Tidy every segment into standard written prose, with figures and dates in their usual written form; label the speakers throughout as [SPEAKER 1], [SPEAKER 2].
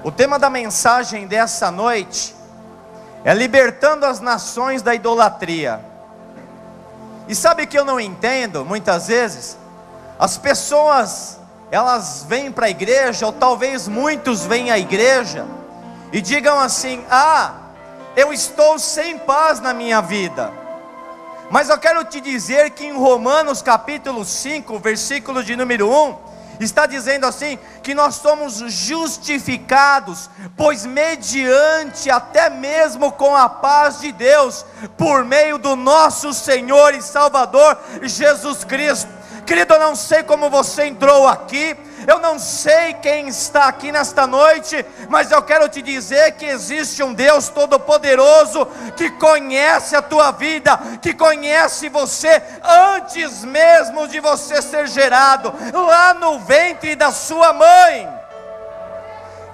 [SPEAKER 1] O tema da mensagem dessa noite é libertando as nações da idolatria. E sabe que eu não entendo, muitas vezes, as pessoas, elas vêm para a igreja, ou talvez muitos venham à igreja, e digam assim: eu estou sem paz na minha vida. Mas eu quero te dizer que em Romanos capítulo 5, versículo de número 1, está dizendo assim, que nós somos justificados, pois mediante até mesmo com a paz de Deus, por meio do nosso Senhor e Salvador Jesus Cristo. Querido, eu não sei como você entrou aqui, eu não sei quem está aqui nesta noite, mas eu quero te dizer que existe um Deus todo-poderoso, que conhece a tua vida, que conhece você, antes mesmo de você ser gerado, lá no ventre da sua mãe.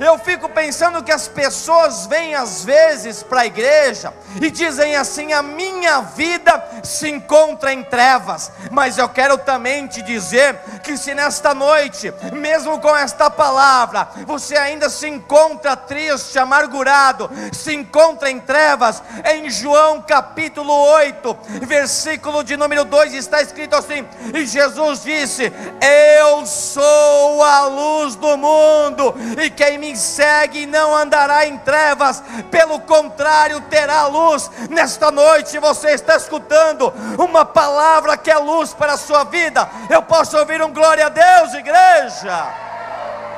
[SPEAKER 1] Eu fico pensando que as pessoas vêm às vezes para a igreja e dizem assim: a minha vida se encontra em trevas. Mas eu quero também te dizer que se nesta noite, mesmo com esta palavra, você ainda se encontra triste, amargurado, se encontra em trevas, em João capítulo 8, versículo de número 2, está escrito assim: e Jesus disse: eu sou a luz do mundo, e quem me segue não andará em trevas, pelo contrário terá luz. Nesta noite você está escutando uma palavra que é luz para a sua vida. Eu posso ouvir um glória a Deus, igreja?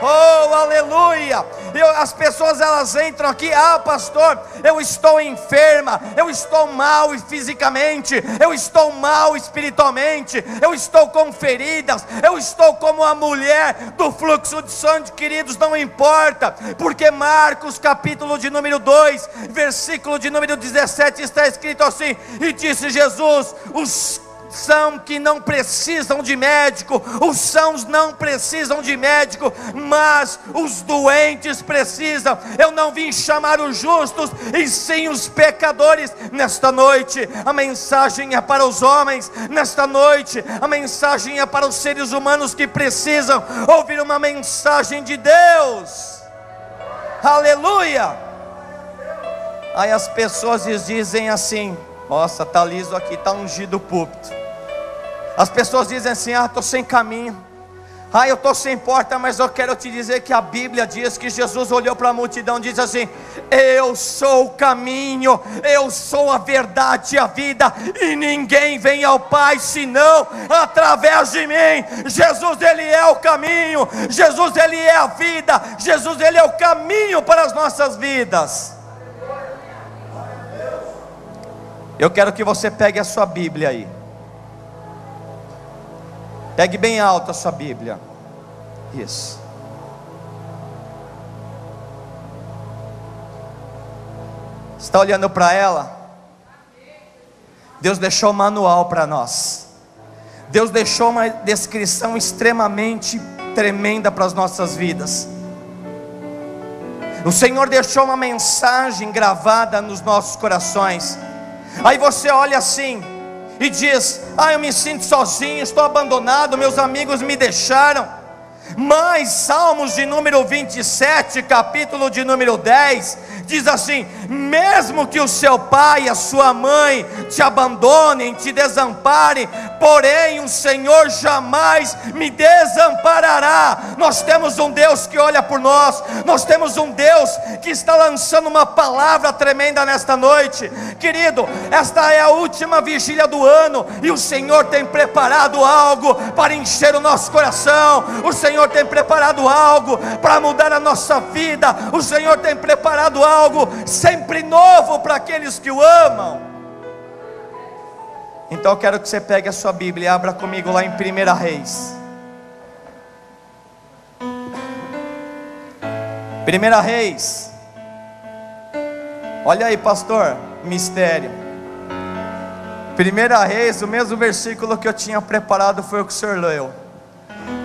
[SPEAKER 1] Oh, aleluia! As pessoas elas entram aqui: pastor, eu estou enferma, eu estou mal fisicamente, eu estou mal espiritualmente, eu estou com feridas, eu estou como a mulher do fluxo de sangue. Queridos, não importa, porque Marcos capítulo de número 2, versículo de número 17, está escrito assim: e disse Jesus: os são que não precisam de médico, os sãos não precisam de médico, mas os doentes precisam. Eu não vim chamar os justos, e sim os pecadores. Nesta noite a mensagem é para os homens, nesta noite a mensagem é para os seres humanos que precisam ouvir uma mensagem de Deus. Aleluia! Aí as pessoas dizem assim: nossa, está liso aqui, está ungido o púlpito. As pessoas dizem assim: estou sem caminho, eu estou sem porta. Mas eu quero te dizer que a Bíblia diz que Jesus olhou para a multidão e disse assim: eu sou o caminho, eu sou a verdade e a vida, e ninguém vem ao Pai senão através de mim. Jesus, Ele é o caminho, Jesus, Ele é a vida, Jesus, Ele é o caminho para as nossas vidas. Eu quero que você pegue a sua Bíblia aí, pegue bem alto a sua Bíblia. Isso. Está olhando para ela? Deus deixou um manual para nós. Deus deixou uma descrição extremamente tremenda para as nossas vidas. O Senhor deixou uma mensagem gravada nos nossos corações. Aí você olha assim e diz: eu me sinto sozinho, estou abandonado, meus amigos me deixaram. Mas Salmos de número 27, capítulo de número 10, diz assim: mesmo que o seu pai e a sua mãe te abandonem, te desamparem, porém o Senhor jamais me desamparará. Nós temos um Deus que olha por nós, nós temos um Deus que está lançando uma palavra tremenda nesta noite. Querido, esta é a última vigília do ano, e o Senhor tem preparado algo para encher o nosso coração. O Senhor tem preparado algo para mudar a nossa vida. O Senhor tem preparado algo sempre novo para aqueles que o amam. Então eu quero que você pegue a sua Bíblia e abra comigo lá em 1 Reis. 1 Reis. Olha aí, pastor, mistério. 1 Reis, o mesmo versículo que eu tinha preparado foi o que o senhor leu.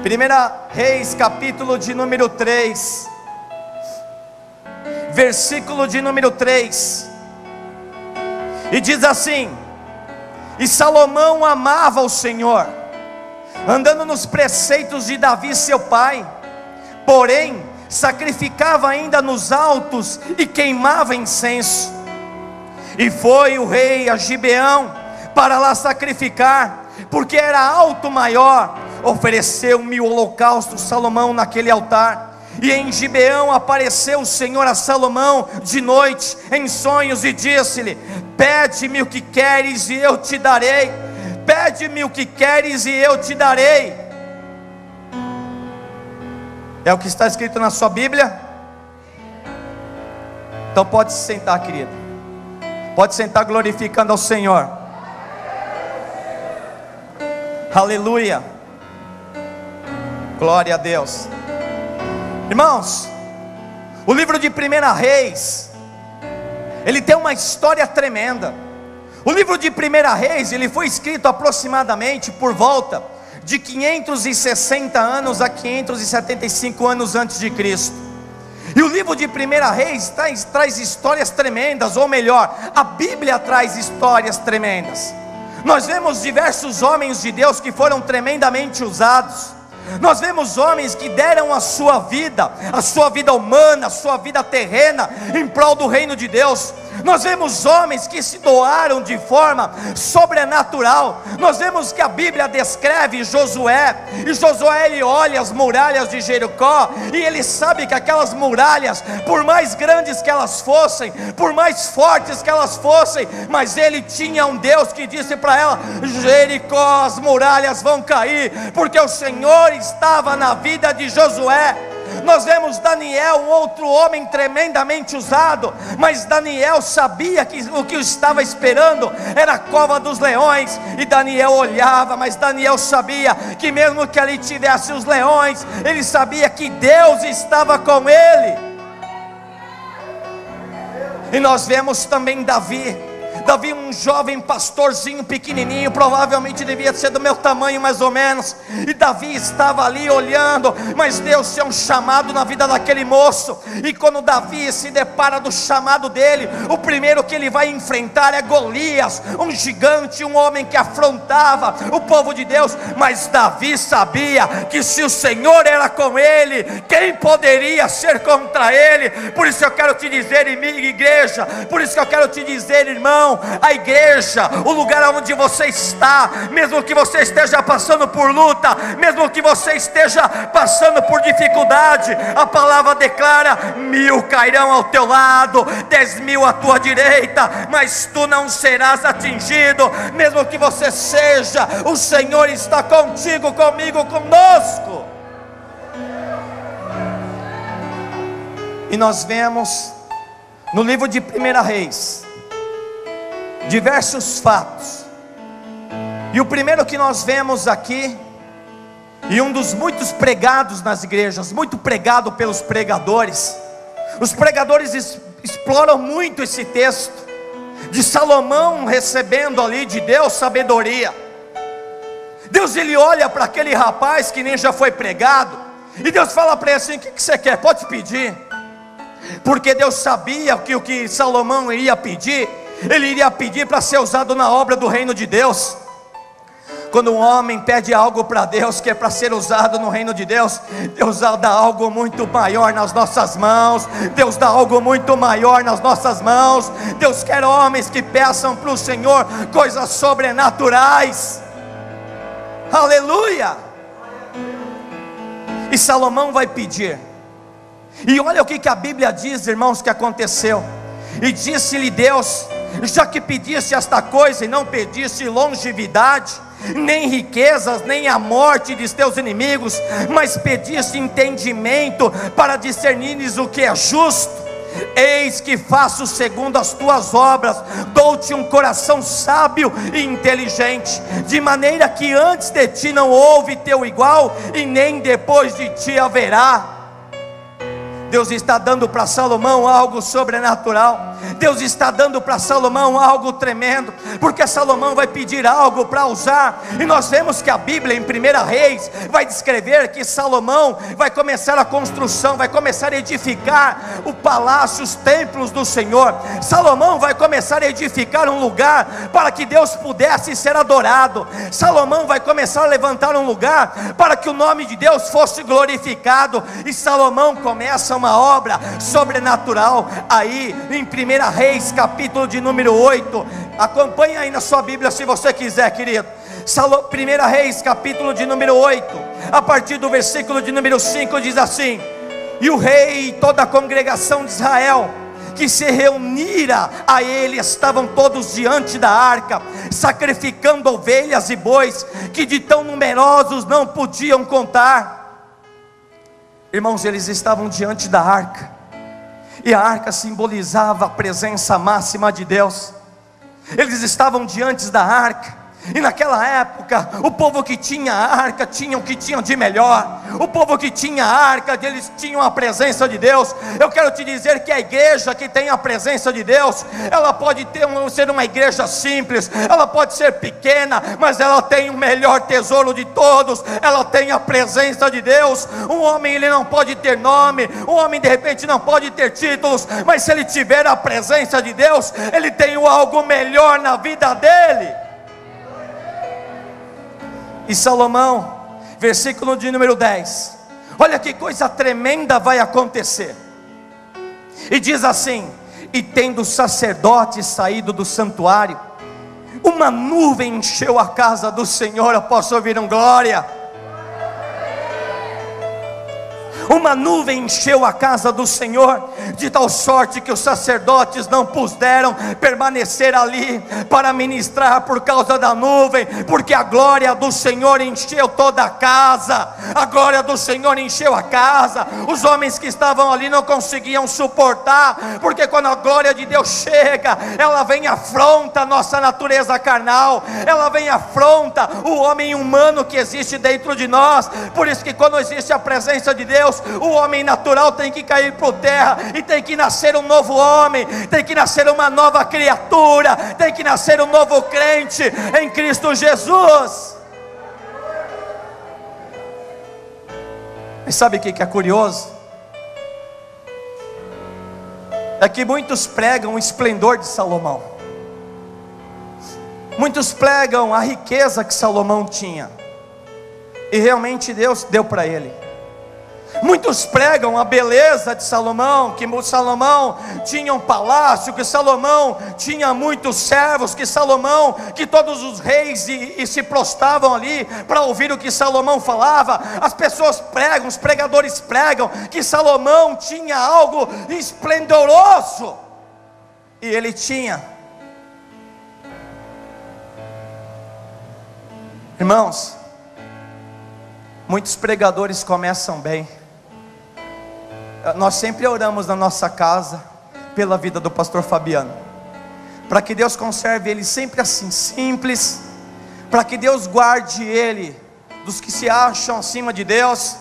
[SPEAKER 1] 1 Reis, capítulo de número 3, versículo de número 3, e diz assim: e Salomão amava o Senhor, andando nos preceitos de Davi seu pai, porém sacrificava ainda nos altos e queimava incenso. E foi o rei a Gibeão para lá sacrificar, porque era alto maior. Ofereceu-me o holocausto Salomão naquele altar. E em Gibeão apareceu o Senhor a Salomão de noite em sonhos e disse-lhe: pede-me o que queres e eu te darei. Pede-me o que queres e eu te darei. É o que está escrito na sua Bíblia? Então pode se sentar, querido. Pode sentar glorificando ao Senhor. Aleluia. Glória a Deus. Irmãos, o livro de 1 Reis, ele tem uma história tremenda. O livro de 1 Reis, ele foi escrito aproximadamente por volta de 560 anos a 575 anos antes de Cristo. E o livro de 1 Reis traz histórias tremendas, ou melhor, a Bíblia traz histórias tremendas. Nós vemos diversos homens de Deus que foram tremendamente usados. Nós vemos homens que deram a sua vida humana, a sua vida terrena, em prol do reino de Deus. Nós vemos homens que se doaram de forma sobrenatural. Nós vemos que a Bíblia descreve Josué, e Josué ele olha as muralhas de Jericó, e ele sabe que aquelas muralhas, por mais grandes que elas fossem, por mais fortes que elas fossem, mas ele tinha um Deus que disse para ela: Jericó, as muralhas vão cair, porque o Senhor estava na vida de Josué. Nós vemos Daniel, um outro homem tremendamente usado, mas Daniel sabia que o que o estava esperando era a cova dos leões, e Daniel olhava, mas Daniel sabia que mesmo que ali tivesse os leões, ele sabia que Deus estava com ele. E nós vemos também Davi, um jovem pastorzinho pequenininho, provavelmente devia ser do meu tamanho mais ou menos, e Davi estava ali olhando, mas Deus tinha um chamado na vida daquele moço, e quando Davi se depara do chamado dele, o primeiro que ele vai enfrentar é Golias, um gigante, um homem que afrontava o povo de Deus, mas Davi sabia que se o Senhor era com ele, quem poderia ser contra ele? Por isso eu quero te dizer, igreja, por isso que eu quero te dizer, irmão, a igreja, o lugar onde você está, mesmo que você esteja passando por luta, mesmo que você esteja passando por dificuldade, a palavra declara: 1000 cairão ao teu lado, 10.000 à tua direita, mas tu não serás atingido. Mesmo que você seja, o Senhor está contigo, comigo, conosco. E nós vemos no livro de 1 Reis diversos fatos, e o primeiro que nós vemos aqui, e um dos muitos pregados nas igrejas, muito pregado pelos pregadores, os pregadores exploram muito esse texto, de Salomão recebendo ali de Deus sabedoria. Deus ele olha para aquele rapaz que nem já foi pregado, e Deus fala para ele assim: o que você quer? Pode pedir. Porque Deus sabia que o que Salomão iria pedir, ele iria pedir para ser usado na obra do reino de Deus. Quando um homem pede algo para Deus, que é para ser usado no reino de Deus, Deus dá algo muito maior nas nossas mãos. Deus dá algo muito maior nas nossas mãos. Deus quer homens que peçam para o Senhor coisas sobrenaturais. Aleluia! E Salomão vai pedir, e olha o que a Bíblia diz, irmãos, que aconteceu. E disse-lhe Deus: já que pediste esta coisa e não pediste longevidade, nem riquezas, nem a morte de teus inimigos, mas pediste entendimento para discernires o que é justo, eis que faço segundo as tuas obras, dou-te um coração sábio e inteligente, de maneira que antes de ti não houve teu igual, e nem depois de ti haverá. Deus está dando para Salomão algo sobrenatural. Deus está dando para Salomão algo tremendo, porque Salomão vai pedir algo para usar. E nós vemos que a Bíblia em 1 Reis vai descrever que Salomão vai começar a construção, vai começar a edificar o palácio, os templos do Senhor. Salomão vai começar a edificar um lugar para que Deus pudesse ser adorado. Salomão vai começar a levantar um lugar para que o nome de Deus fosse glorificado. E Salomão começa uma obra sobrenatural aí em 1 Reis capítulo de número 8. Acompanha aí na sua Bíblia se você quiser, querido. 1 Reis capítulo de número 8, a partir do versículo de número 5 diz assim: e o rei e toda a congregação de Israel que se reunira a ele estavam todos diante da arca, sacrificando ovelhas e bois, que de tão numerosos não podiam contar. Irmãos, eles estavam diante da arca, e a arca simbolizava a presença máxima de Deus. Eles estavam diante da arca, e naquela época, o povo que tinha a arca, tinha o que tinham de melhor. O povo que tinha a arca, eles tinham a presença de Deus. Eu quero te dizer que a igreja que tem a presença de Deus, ela pode ser uma igreja simples, ela pode ser pequena, mas ela tem o melhor tesouro de todos. Ela tem a presença de Deus. Um homem, ele não pode ter nome, um homem de repente não pode ter títulos, mas se ele tiver a presença de Deus, ele tem algo melhor na vida dele. E Salomão, versículo de número 10, olha que coisa tremenda vai acontecer. E diz assim: e tendo os sacerdotes saído do santuário, uma nuvem encheu a casa do Senhor. Eu posso ouvir um glória? Uma nuvem encheu a casa do Senhor, de tal sorte que os sacerdotes não puderam permanecer ali para ministrar por causa da nuvem, porque a glória do Senhor encheu toda a casa. A glória do Senhor encheu a casa. Os homens que estavam ali não conseguiam suportar, porque quando a glória de Deus chega, ela vem e afronta a nossa natureza carnal, ela vem e afronta o homem humano que existe dentro de nós. Por isso que quando existe a presença de Deus, o homem natural tem que cair por terra, e tem que nascer um novo homem, tem que nascer uma nova criatura, tem que nascer um novo crente em Cristo Jesus. Mas sabe o que é curioso? É que muitos pregam o esplendor de Salomão, muitos pregam a riqueza que Salomão tinha, e realmente Deus deu para ele. Muitos pregam a beleza de Salomão, que Salomão tinha um palácio, que Salomão tinha muitos servos, que todos os reis e se prostravam ali para ouvir o que Salomão falava. As pessoas pregam, os pregadores pregam que Salomão tinha algo esplendoroso, e ele tinha. Irmãos, muitos pregadores começam bem. Nós sempre oramos na nossa casa pela vida do pastor Fabiano, para que Deus conserve ele sempre assim, simples, para que Deus guarde ele dos que se acham acima de Deus,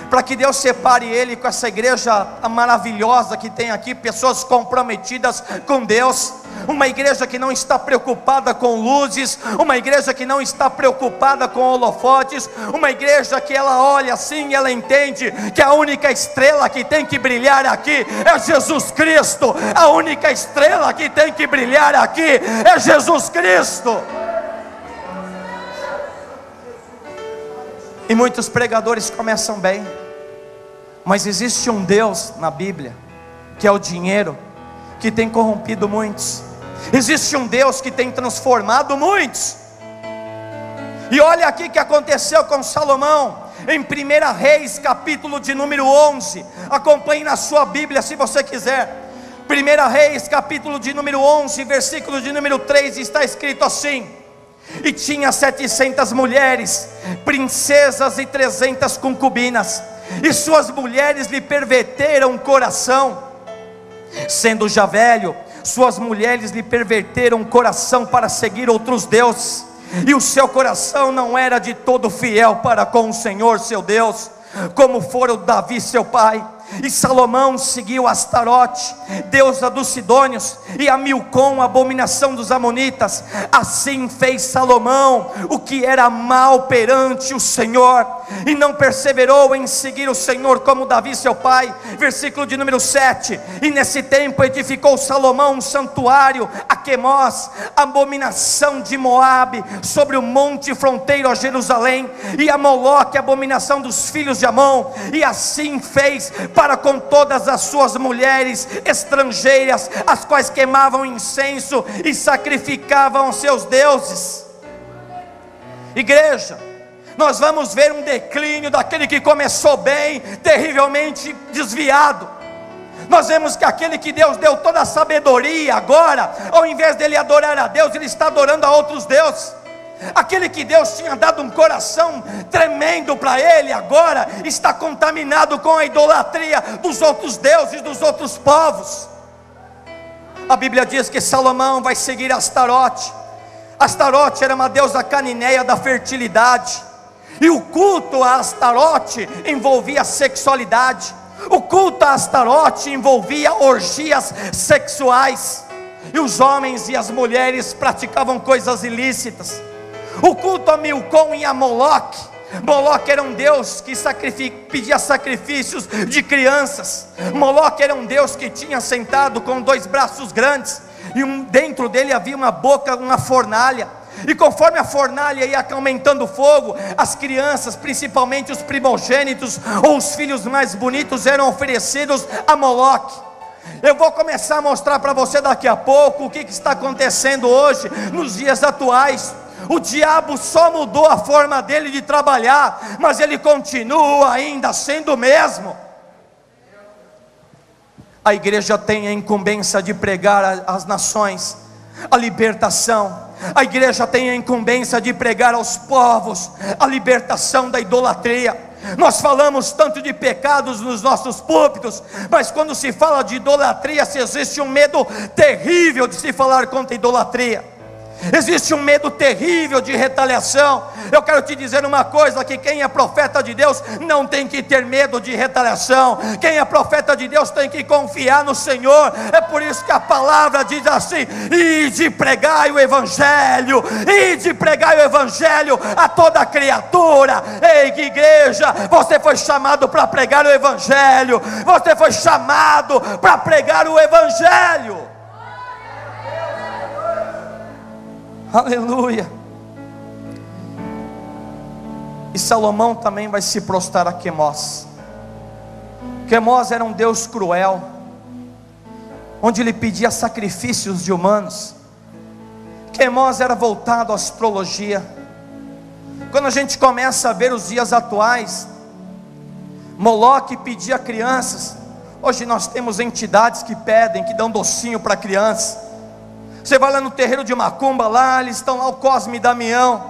[SPEAKER 1] para que Deus separe ele com essa igreja maravilhosa que tem aqui, pessoas comprometidas com Deus, uma igreja que não está preocupada com luzes, uma igreja que não está preocupada com holofotes, uma igreja que ela olha assim e ela entende que a única estrela que tem que brilhar aqui é Jesus Cristo. A única estrela que tem que brilhar aqui é Jesus Cristo. E muitos pregadores começam bem, mas existe um Deus na Bíblia, que é o dinheiro, que tem corrompido muitos. Existe um Deus que tem transformado muitos. E olha aqui o que aconteceu com Salomão, em 1 Reis capítulo de número 11, acompanhe na sua Bíblia se você quiser. 1 Reis capítulo de número 11, versículo de número 3, está escrito assim: e tinha 700 mulheres, princesas e 300 concubinas, e suas mulheres lhe perverteram o coração. Sendo já velho, suas mulheres lhe perverteram o coração para seguir outros deuses, e o seu coração não era de todo fiel para com o Senhor seu Deus, como fora o Davi seu pai. E Salomão seguiu Astarote, deusa dos sidônios, e a Milcom, abominação dos amonitas. Assim fez Salomão o que era mal perante o Senhor, e não perseverou em seguir o Senhor como Davi seu pai. Versículo de número 7. E nesse tempo edificou Salomão um santuário a Quemós, abominação de Moabe, sobre o monte fronteiro a Jerusalém, e a Moloque, abominação dos filhos de Amon. E assim fez para com todas as suas mulheres estrangeiras, as quais queimavam incenso e sacrificavam aos seus deuses. Igreja, nós vamos ver um declínio daquele que começou bem, terrivelmente desviado. Nós vemos que aquele que Deus deu toda a sabedoria, agora, ao invés dele adorar a Deus, ele está adorando a outros deuses. Aquele que Deus tinha dado um coração tremendo para ele, agora está contaminado com a idolatria dos outros deuses, dos outros povos. A Bíblia diz que Salomão vai seguir Astarote. Astarote era uma deusa cananeia da fertilidade, e o culto a Astarote envolvia sexualidade. O culto a Astarote envolvia orgias sexuais, e os homens e as mulheres praticavam coisas ilícitas. O culto a Milcom e a Moloque. Moloque era um deus que pedia sacrifícios de crianças. Moloque era um deus que tinha sentado com 2 braços grandes, e dentro dele havia uma boca, uma fornalha. E conforme a fornalha ia aumentando o fogo, as crianças, principalmente os primogênitos ou os filhos mais bonitos, eram oferecidos a Moloque. Eu vou começar a mostrar para você daqui a pouco o que está acontecendo hoje, nos dias atuais. O diabo só mudou a forma dele de trabalhar, mas ele continua ainda sendo o mesmo. A igreja tem a incumbência de pregar às nações a libertação. A igreja tem a incumbência de pregar aos povos a libertação da idolatria. Nós falamos tanto de pecados nos nossos púlpitos, mas quando se fala de idolatria, se existe um medo terrível de se falar contra a idolatria. Existe um medo terrível de retaliação. Eu quero te dizer uma coisa, que quem é profeta de Deus não tem que ter medo de retaliação. Quem é profeta de Deus tem que confiar no Senhor. É por isso que a palavra diz assim: ide pregai o Evangelho, ide pregai o Evangelho a toda criatura. Ei, que igreja, você foi chamado para pregar o Evangelho. Você foi chamado para pregar o Evangelho. Aleluia. E Salomão também vai se prostrar a Quemós. Quemós era um deus cruel, onde ele pedia sacrifícios de humanos. Quemós era voltado à astrologia. Quando a gente começa a ver os dias atuais, Moloque pedia crianças. Hoje nós temos entidades que pedem, que dão docinho para crianças. Você vai lá no terreiro de Macumba, lá eles estão lá, o Cosme e Damião,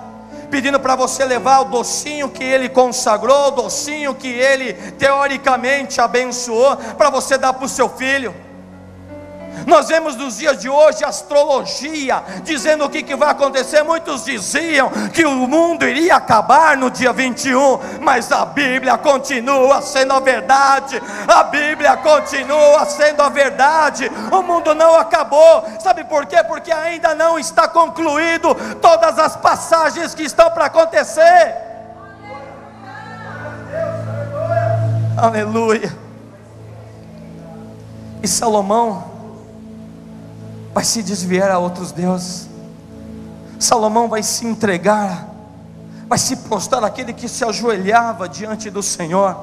[SPEAKER 1] pedindo para você levar o docinho que ele consagrou, o docinho que ele teoricamente abençoou, para você dar para o seu filho. Nós vemos nos dias de hoje a astrologia dizendo o que vai acontecer. Muitos diziam que o mundo iria acabar no dia 21, mas a Bíblia continua sendo a verdade. A Bíblia continua sendo a verdade. O mundo não acabou. Sabe por quê? Porque ainda não está concluído todas as passagens que estão para acontecer. Aleluia. E Salomão vai se desviar a outros deuses. Salomão vai se entregar, vai se prostrar àquele que se ajoelhava diante do Senhor,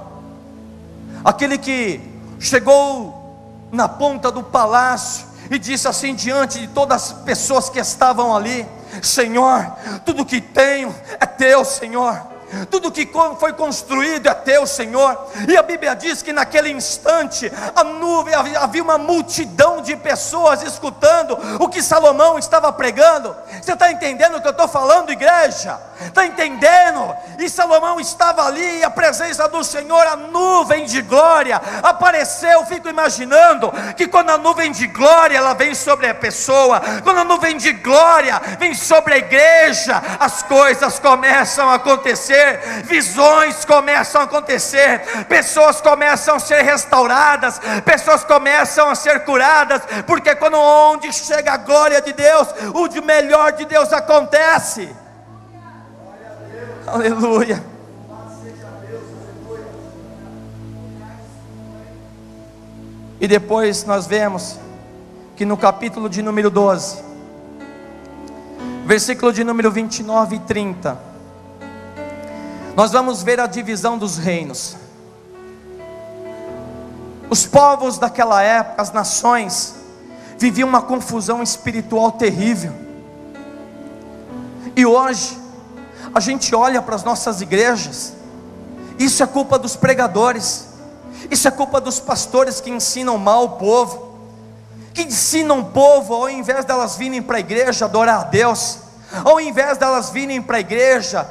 [SPEAKER 1] aquele que chegou na ponta do palácio e disse assim diante de todas as pessoas que estavam ali: Senhor, tudo que tenho é teu, Senhor. Tudo que foi construído é teu, Senhor. E a Bíblia diz que naquele instante a nuvem, havia uma multidão de pessoas escutando o que Salomão estava pregando. Você está entendendo o que eu estou falando, igreja? Está entendendo? E Salomão estava ali, e a presença do Senhor, a nuvem de glória apareceu. Eu fico imaginando que quando a nuvem de glória ela vem sobre a pessoa, quando a nuvem de glória vem sobre a igreja, as coisas começam a acontecer acontecer, visões começam a acontecer, pessoas começam a ser restauradas, pessoas começam a ser curadas, porque quando onde chega a glória de Deus, o de melhor de Deus acontece. Aleluia. E depois nós vemos que no capítulo de número 12, versículo de número 29 e 30, nós vamos ver a divisão dos reinos. Os povos daquela época, as nações, viviam uma confusão espiritual terrível. E hoje, a gente olha para as nossas igrejas, isso é culpa dos pregadores, isso é culpa dos pastores que ensinam mal o povo, que ensinam o povo, ao invés delas virem para a igreja adorar a Deus, ao invés delas virem para a igreja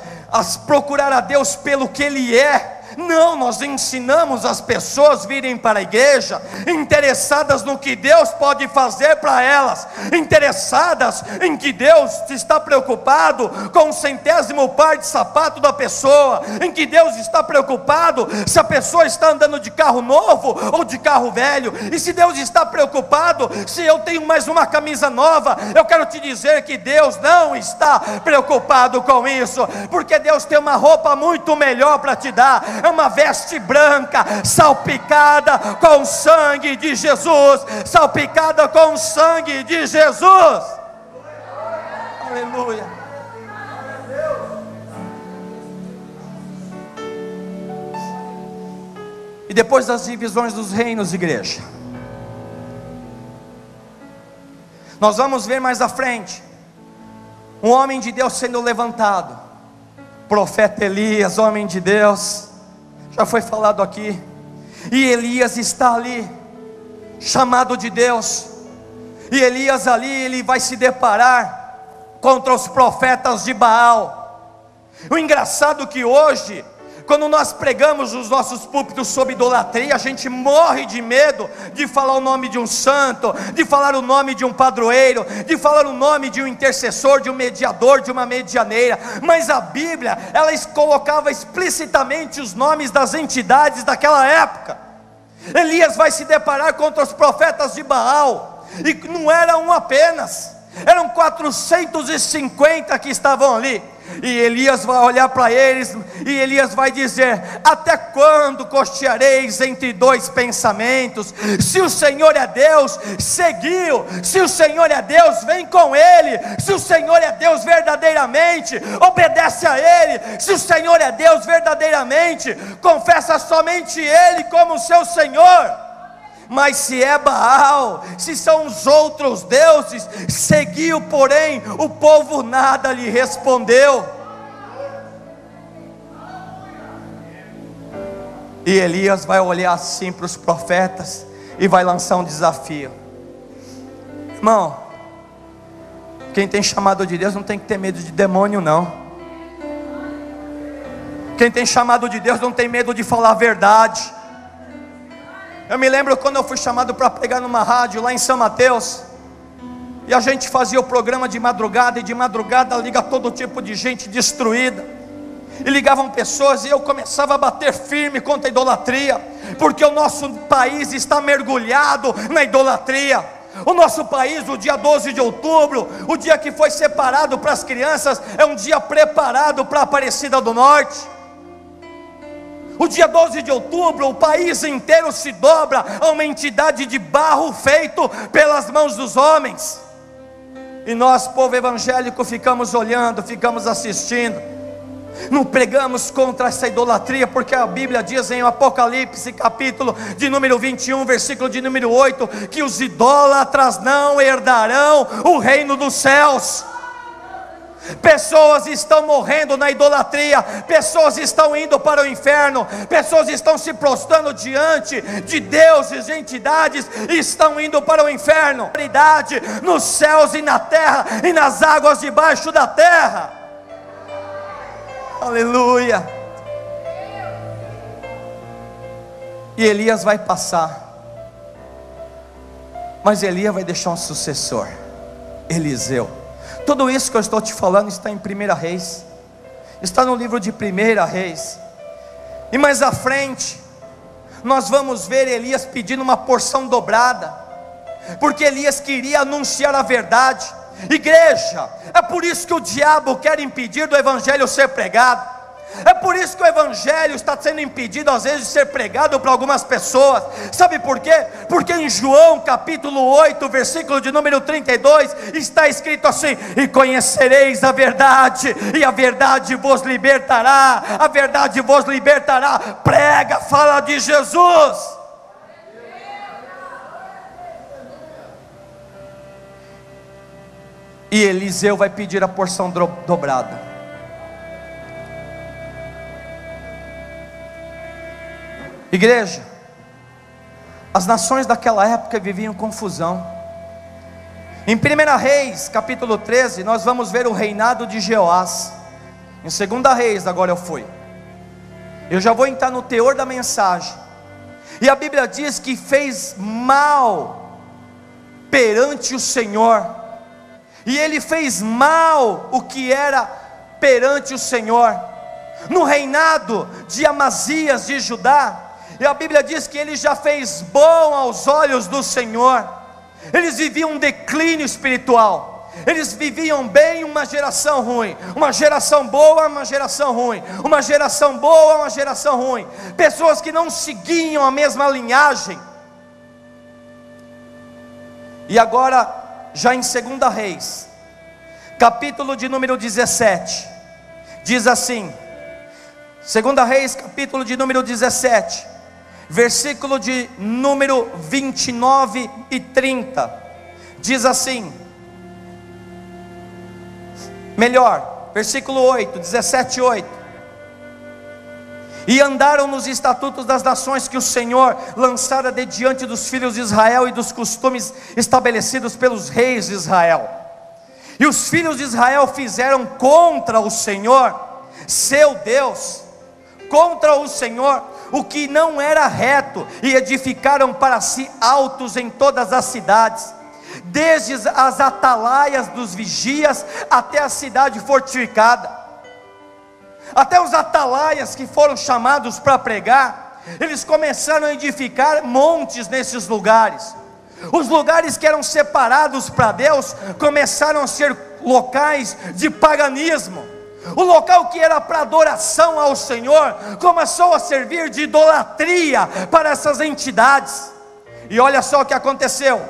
[SPEAKER 1] procurar a Deus pelo que Ele é. Não, nós ensinamos as pessoas a virem para a igreja interessadas no que Deus pode fazer para elas, interessadas em que Deus está preocupado com o centésimo par de sapato da pessoa, em que Deus está preocupado se a pessoa está andando de carro novo ou de carro velho, e se Deus está preocupado se eu tenho mais uma camisa nova. Eu quero te dizer que Deus não está preocupado com isso, porque Deus tem uma roupa muito melhor para te dar. É uma veste branca, salpicada com o sangue de Jesus, salpicada com o sangue de Jesus. Aleluia. E depois das divisões dos reinos, igreja, nós vamos ver mais à frente um homem de Deus sendo levantado, profeta Elias, homem de Deus. Já foi falado aqui, e Elias está ali, chamado de Deus, e Elias ali, ele vai se deparar contra os profetas de Baal. O engraçado é que hoje, quando nós pregamos os nossos púlpitos sobre idolatria, a gente morre de medo de falar o nome de um santo, de falar o nome de um padroeiro, de falar o nome de um intercessor, de um mediador, de uma medianeira. Mas a Bíblia, ela colocava explicitamente os nomes das entidades daquela época. Elias vai se deparar contra os profetas de Baal, e não era um apenas, eram 450 que estavam ali. E Elias vai olhar para eles, e Elias vai dizer: até quando costeareis entre dois pensamentos? Se o Senhor é Deus, seguiu. Se o Senhor é Deus, vem com Ele. Se o Senhor é Deus verdadeiramente, obedece a Ele. Se o Senhor é Deus verdadeiramente, confessa somente Ele como seu Senhor. Mas se é Baal, se são os outros deuses, seguiu, porém o povo nada lhe respondeu. E Elias vai olhar assim para os profetas e vai lançar um desafio. Irmão, quem tem chamado de Deus não tem que ter medo de demônio, não. Quem tem chamado de Deus não tem medo de falar a verdade. Eu me lembro quando eu fui chamado para pregar numa rádio lá em São Mateus, e a gente fazia o programa de madrugada, e de madrugada liga todo tipo de gente destruída, e ligavam pessoas, e eu começava a bater firme contra a idolatria, porque o nosso país está mergulhado na idolatria. O nosso país, o dia 12 de outubro, o dia que foi separado para as crianças, é um dia preparado para a Aparecida do Norte. O dia 12 de outubro, o país inteiro se dobra a uma entidade de barro feito pelas mãos dos homens. E nós, povo evangélico, ficamos olhando, ficamos assistindo. Não pregamos contra essa idolatria, porque a Bíblia diz em Apocalipse, capítulo de número 21, versículo de número 8, que os idólatras não herdarão o reino dos céus. Pessoas estão morrendo na idolatria, pessoas estão indo para o inferno, pessoas estão se prostrando diante de deuses, de entidades, e estão indo para o inferno. Nos céus e na terra e nas águas debaixo da terra. Aleluia. E Elias vai passar, mas Elias vai deixar um sucessor, Eliseu. Tudo isso que eu estou te falando está em 1 Reis. Está no livro de 1 Reis. E mais à frente, nós vamos ver Elias pedindo uma porção dobrada, porque Elias queria anunciar a verdade. Igreja, é por isso que o diabo quer impedir do evangelho ser pregado. É por isso que o evangelho está sendo impedido às vezes de ser pregado para algumas pessoas. Sabe por quê? Porque em João capítulo 8, versículo de número 32, está escrito assim: e conhecereis a verdade, e a verdade vos libertará. A verdade vos libertará. Prega, fala de Jesus. E Eliseu vai pedir a porção dobrada. Igreja, as nações daquela época viviam confusão. Em 1 Reis, capítulo 13, nós vamos ver o reinado de Jeoás. Em 2 Reis, agora eu fui. Eu já vou entrar no teor da mensagem. E a Bíblia diz que fez mal perante o Senhor. E ele fez mal o que era perante o Senhor. No reinado de Amazias de Judá, e a Bíblia diz que ele já fez bom aos olhos do Senhor. Eles viviam um declínio espiritual. Eles viviam bem uma geração ruim, uma geração boa, uma geração ruim, uma geração boa, uma geração ruim. Pessoas que não seguiam a mesma linhagem. E agora, já em 2 Reis, capítulo de número 17, diz assim, 2 Reis, capítulo de número 17, versículo de número 29 e 30, diz assim, melhor, versículo 8, 17, 8, e andaram nos estatutos das nações que o Senhor lançara de diante dos filhos de Israel e dos costumes estabelecidos pelos reis de Israel. E os filhos de Israel fizeram contra o Senhor, seu Deus, contra o Senhor, o que não era reto, e edificaram para si altos em todas as cidades, desde as atalaias dos vigias até a cidade fortificada. Até os atalaias que foram chamados para pregar, eles começaram a edificar montes nesses lugares. Os lugares que eram separados para Deus começaram a ser locais de paganismo. O local que era para adoração ao Senhor começou a servir de idolatria para essas entidades. E olha só o que aconteceu.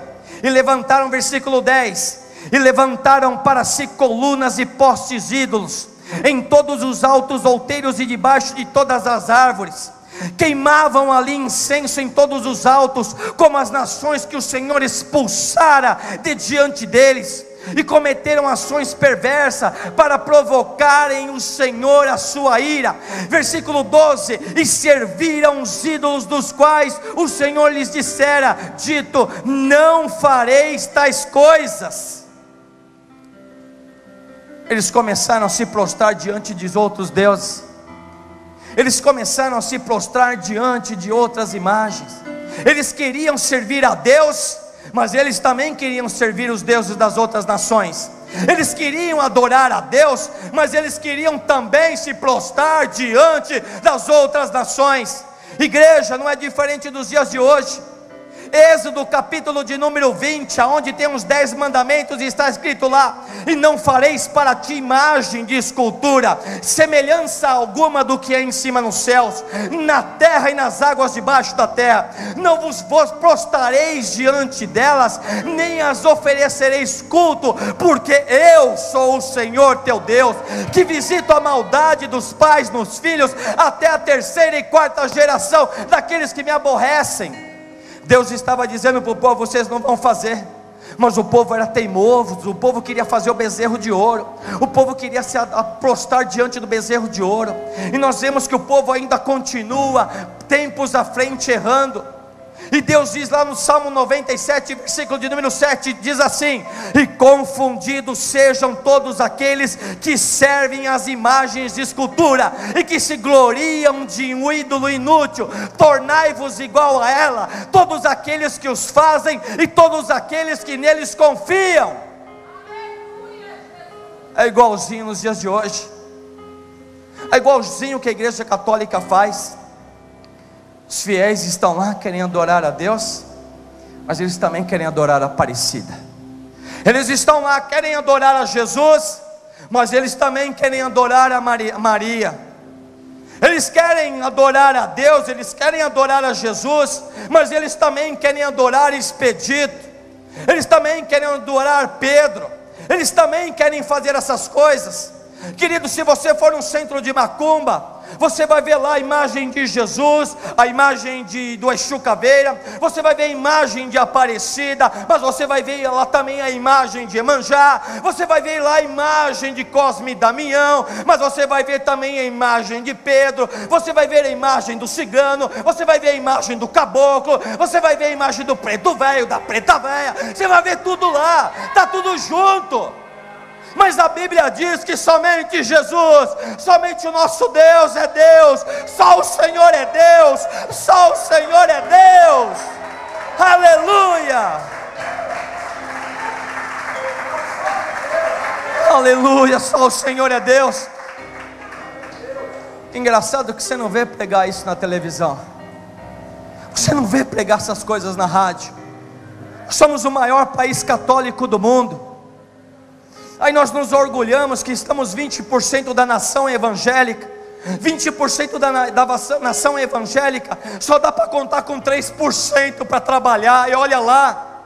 [SPEAKER 1] E levantaram, versículo 10, e levantaram para si colunas e postes ídolos em todos os altos outeiros e debaixo de todas as árvores. Queimavam ali incenso em todos os altos, como as nações que o Senhor expulsara de diante deles. E cometeram ações perversas para provocarem o Senhor a sua ira. Versículo 12, e serviram os ídolos dos quais o Senhor lhes dissera, dito, não fareis tais coisas. Eles começaram a se prostrar diante de outros deuses. Eles começaram a se prostrar diante de outras imagens. Eles queriam servir a Deus, mas eles também queriam servir os deuses das outras nações. Eles queriam adorar a Deus, mas eles queriam também se prostrar diante das outras nações. Igreja, não é diferente dos dias de hoje. Êxodo capítulo de número 20, aonde tem os 10 mandamentos, e está escrito lá, e não fareis para ti imagem de escultura, semelhança alguma do que é em cima nos céus, na terra e nas águas debaixo da terra. Não vos prostrareis diante delas, nem as oferecereis culto, porque eu sou o Senhor teu Deus, que visito a maldade dos pais nos filhos, até a 3ª e 4ª geração daqueles que me aborrecem. Deus estava dizendo para o povo, vocês não vão fazer. Mas o povo era teimoso, o povo queria fazer o bezerro de ouro, o povo queria se prostrar diante do bezerro de ouro. E nós vemos que o povo ainda continua, tempos à frente, errando. E Deus diz lá no Salmo 97, versículo de número 7, diz assim, e confundidos sejam todos aqueles que servem as imagens de escultura, e que se gloriam de um ídolo inútil, tornai-vos igual a ela, todos aqueles que os fazem, e todos aqueles que neles confiam. É igualzinho nos dias de hoje. É igualzinho que a igreja católica faz. Os fiéis estão lá querendo adorar a Deus, mas eles também querem adorar a Aparecida. Eles estão lá, querem adorar a Jesus, mas eles também querem adorar a Maria. Eles querem adorar a Deus, eles querem adorar a Jesus, mas eles também querem adorar Expedito, eles também querem adorar Pedro, eles também querem fazer essas coisas. Querido, se você for num centro de macumba, você vai ver lá a imagem de Jesus, a imagem do Exu Caveira, você vai ver a imagem de Aparecida, mas você vai ver lá também a imagem de Iemanjá, você vai ver lá a imagem de Cosme e Damião, mas você vai ver também a imagem de Pedro, você vai ver a imagem do cigano, você vai ver a imagem do caboclo, você vai ver a imagem do preto velho, da preta velha, você vai ver tudo lá, está tudo junto. Mas a Bíblia diz que somente Jesus, somente o nosso Deus é Deus, só o Senhor é Deus, só o Senhor é Deus, aleluia, aleluia, só o Senhor é Deus. Engraçado que você não vê pregar isso na televisão, você não vê pregar essas coisas na rádio. Somos o maior país católico do mundo. Aí nós nos orgulhamos que estamos 20% da nação evangélica. 20% da nação evangélica só dá para contar com 3% para trabalhar, e olha lá.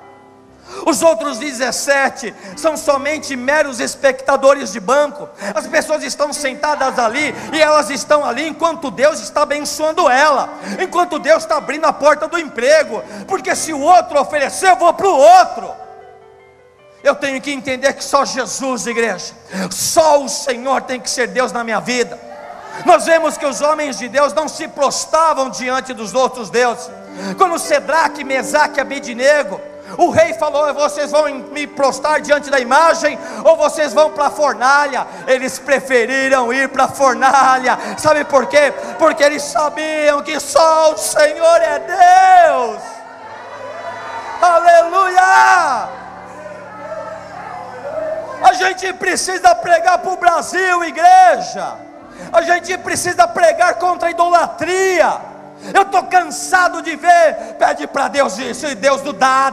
[SPEAKER 1] Os outros 17 são somente meros espectadores de banco. As pessoas estão sentadas ali, e elas estão ali enquanto Deus está abençoando ela, enquanto Deus está abrindo a porta do emprego, porque se o outro oferecer, eu vou para o outro. Eu tenho que entender que só Jesus, igreja, só o Senhor tem que ser Deus na minha vida. Nós vemos que os homens de Deus não se prostravam diante dos outros deuses. Quando Cedraque, Mesaque e Abednego, o rei falou: vocês vão me prostrar diante da imagem, ou vocês vão para a fornalha? Eles preferiram ir para a fornalha. Sabe por quê? Porque eles sabiam que só o Senhor é Deus. Aleluia! A gente precisa pregar para o Brasil, igreja. A gente precisa pregar contra a idolatria. Eu estou cansado de ver, pede para Deus isso, e Deus do dá,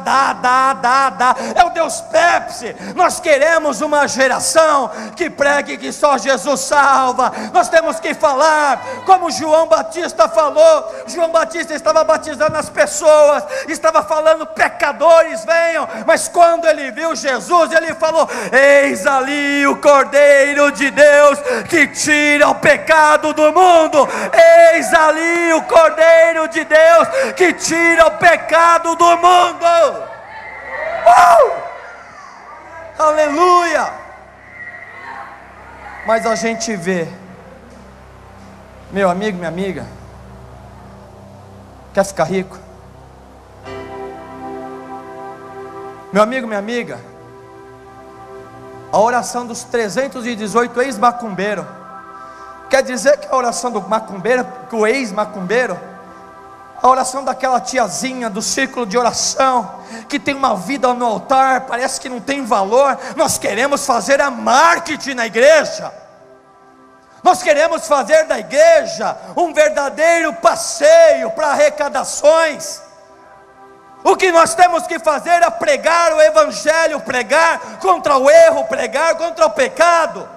[SPEAKER 1] é o Deus Pepsi. Nós queremos uma geração que pregue que só Jesus salva. Nós temos que falar como João Batista falou. João Batista estava batizando as pessoas, estava falando: pecadores venham, mas quando ele viu Jesus, ele falou: eis ali o Cordeiro de Deus que tira o pecado do mundo. Eis ali o Cordeiro de Deus que tira o pecado do mundo. Aleluia! Mas a gente vê, meu amigo, minha amiga, quer ficar rico? Meu amigo, minha amiga, a oração dos 318 ex-macumbeiros, quer dizer que a oração do macumbeiro, que o ex-macumbeiro, a oração daquela tiazinha do círculo de oração, que tem uma vida no altar, parece que não tem valor. Nós queremos fazer a marketing na igreja. Nós queremos fazer da igreja um verdadeiro passeio para arrecadações. O que nós temos que fazer é pregar o evangelho, pregar contra o erro, pregar contra o pecado.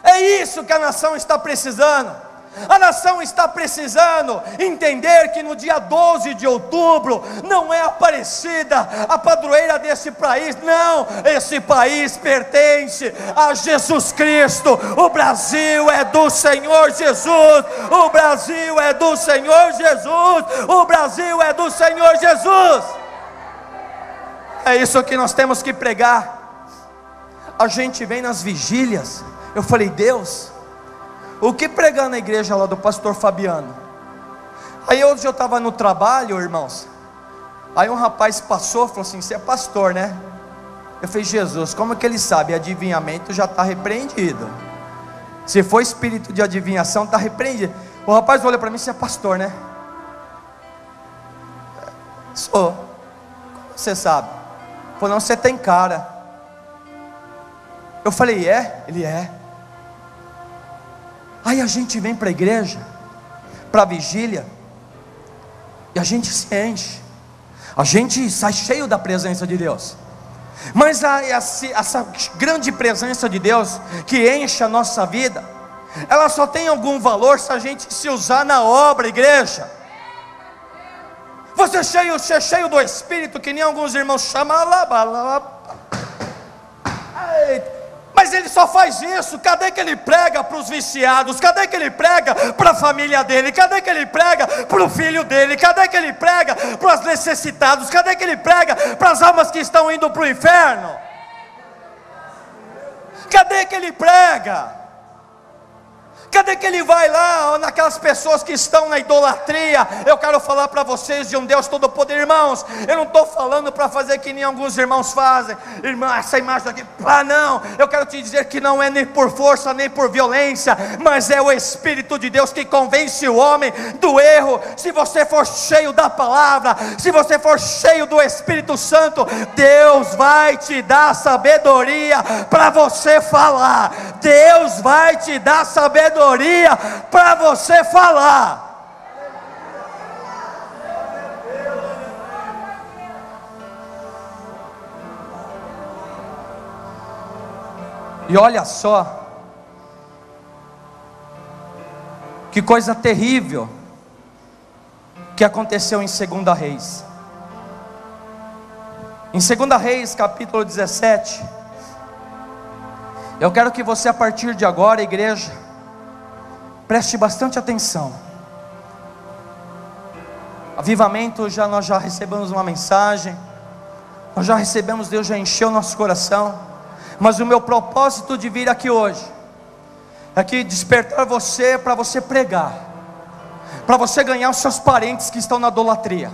[SPEAKER 1] É isso que a nação está precisando. A nação está precisando entender que no dia 12 de outubro não é Aparecida a padroeira desse país. Não, esse país pertence a Jesus Cristo. O Brasil é do Senhor Jesus. O Brasil é do Senhor Jesus. O Brasil é do Senhor Jesus. É isso que nós temos que pregar. A gente vem nas vigílias. Eu falei: Deus, o que pregar na igreja lá do pastor Fabiano? Aí hoje eu estava no trabalho, irmãos. Aí um rapaz passou e falou assim: você é pastor, né? Eu falei: Jesus, como que ele sabe? Adivinhamento já está repreendido. Se for espírito de adivinhação, está repreendido. O rapaz olhou para mim: você é pastor, né? Sou. Como você sabe? Ele falou: não, você tem cara. Eu falei: é? Ele é. Aí a gente vem para a igreja, para a vigília, e a gente se enche, a gente sai cheio da presença de Deus. Mas essa grande presença de Deus que enche a nossa vida, ela só tem algum valor se a gente se usar na obra, igreja. Você é cheio do Espírito, que nem alguns irmãos chamam, mas ele só faz isso. Cadê que ele prega para os viciados? Cadê que ele prega para a família dele? Cadê que ele prega para o filho dele? Cadê que ele prega para os necessitados? Cadê que ele prega para as almas que estão indo para o inferno? Cadê que ele prega? Cadê que ele vai lá naquelas pessoas que estão na idolatria? Eu quero falar para vocês de um Deus todo poder, irmãos. Eu não estou falando para fazer que nem alguns irmãos fazem, irmão, essa imagem aqui, não. Eu quero te dizer que não é nem por força, nem por violência, mas é o Espírito de Deus que convence o homem do erro. Se você for cheio da palavra, se você for cheio do Espírito Santo, Deus vai te dar sabedoria para você falar. Deus vai te dar sabedoria para você falar. E olha só que coisa terrível que aconteceu em 2 Reis. Em 2 Reis capítulo 17, eu quero que você, a partir de agora, igreja, preste bastante atenção. Avivamento, nós já recebemos uma mensagem, nós já recebemos, Deus já encheu nosso coração, mas o meu propósito de vir aqui hoje é que despertar você para você pregar, para você ganhar os seus parentes que estão na idolatria,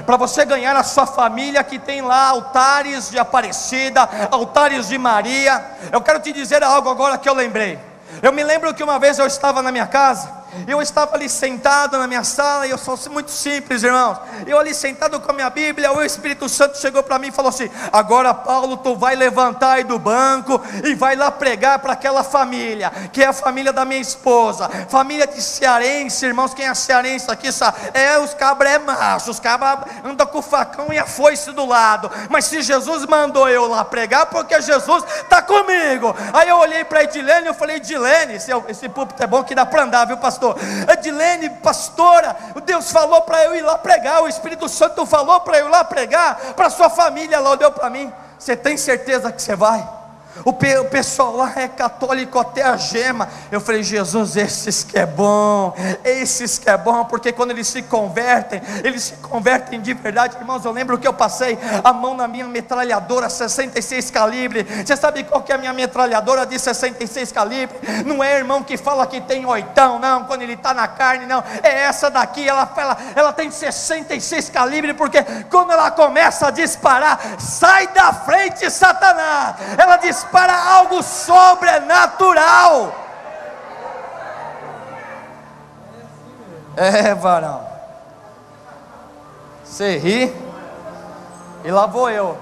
[SPEAKER 1] para você ganhar a sua família que tem lá altares de Aparecida, altares de Maria. Eu quero te dizer algo agora que eu lembrei. Eu me lembro que uma vez eu estava na minha casa, eu estava ali sentado na minha sala, e eu sou muito simples, irmãos. Eu ali sentado com a minha Bíblia, o Espírito Santo chegou para mim e falou assim: agora, Paulo, tu vai levantar aí do banco e vai lá pregar para aquela família, que é a família da minha esposa, família de cearense, irmãos. Quem é cearense aqui sabe, os cabras é macho, os cabras andam com o facão e a foice do lado, mas se Jesus mandou eu lá pregar, porque Jesus está comigo. Aí eu olhei para Edilene e eu falei: Edilene, esse púlpito é bom que dá para andar, viu, pastor? Edilene, pastora, Deus falou para eu ir lá pregar, o Espírito Santo falou para eu ir lá pregar para sua família. Ela olhou para mim: você tem certeza que você vai? O pessoal lá é católico até a gema. Eu falei: Jesus, esses que é bom, porque quando eles se convertem de verdade. Irmãos, eu lembro que eu passei a mão na minha metralhadora 66 calibre. Você sabe qual que é a minha metralhadora de 66 calibre? Não é, irmão, que fala que tem oitão, não, quando ele está na carne, não. É essa daqui, ela tem 66 calibre, porque quando ela começa a disparar, sai da frente, Satanás. Ela dispara algo sobrenatural. Varão, você ri? E lá vou eu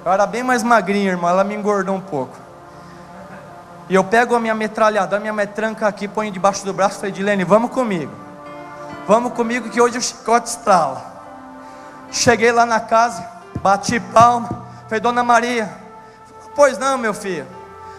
[SPEAKER 1] era bem mais magrinho, irmão, ela me engordou um pouco. E eu pego a minha metralhadora, a minha metranca aqui, ponho debaixo do braço e falei: Edilene, vamos comigo que hoje o chicote estrala. Cheguei lá na casa, bati palma, falei: Dona Maria. Pois não, meu filho,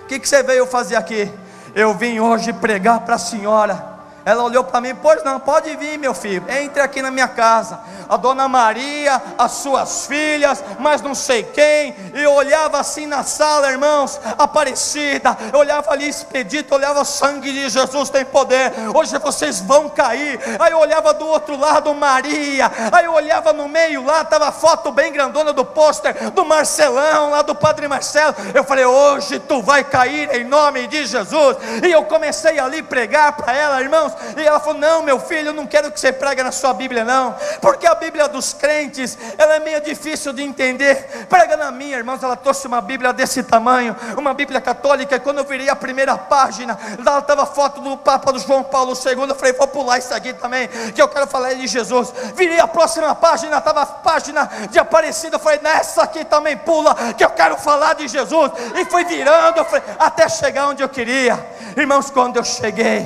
[SPEAKER 1] o que você veio fazer aqui? Eu vim hoje pregar para a senhora. Ela olhou para mim: pois não, pode vir, meu filho, entre aqui na minha casa. A Dona Maria, as suas filhas, mas não sei quem. E eu olhava assim na sala, irmãos, Aparecida, eu olhava ali Expedito, eu olhava: sangue de Jesus tem poder, hoje vocês vão cair. Aí eu olhava do outro lado, Maria. Aí eu olhava no meio lá, estava a foto bem grandona do pôster do Marcelão, lá do Padre Marcelo. Eu falei: hoje tu vai cair em nome de Jesus. E eu comecei ali pregar para ela, irmãos. E ela falou: não, meu filho, eu não quero que você pregue na sua Bíblia não, porque a Bíblia dos crentes, ela é meio difícil de entender. Prega na minha, irmãos. Ela trouxe uma Bíblia desse tamanho, uma Bíblia católica. E quando eu virei a primeira página, lá estava a foto do Papa do João Paulo II. Eu falei: vou pular isso aqui também, que eu quero falar de Jesus. Virei a próxima página, estava a página de Aparecida. Eu falei: nessa aqui também pula, que eu quero falar de Jesus. E fui virando, eu falei, até chegar onde eu queria. Irmãos, quando eu cheguei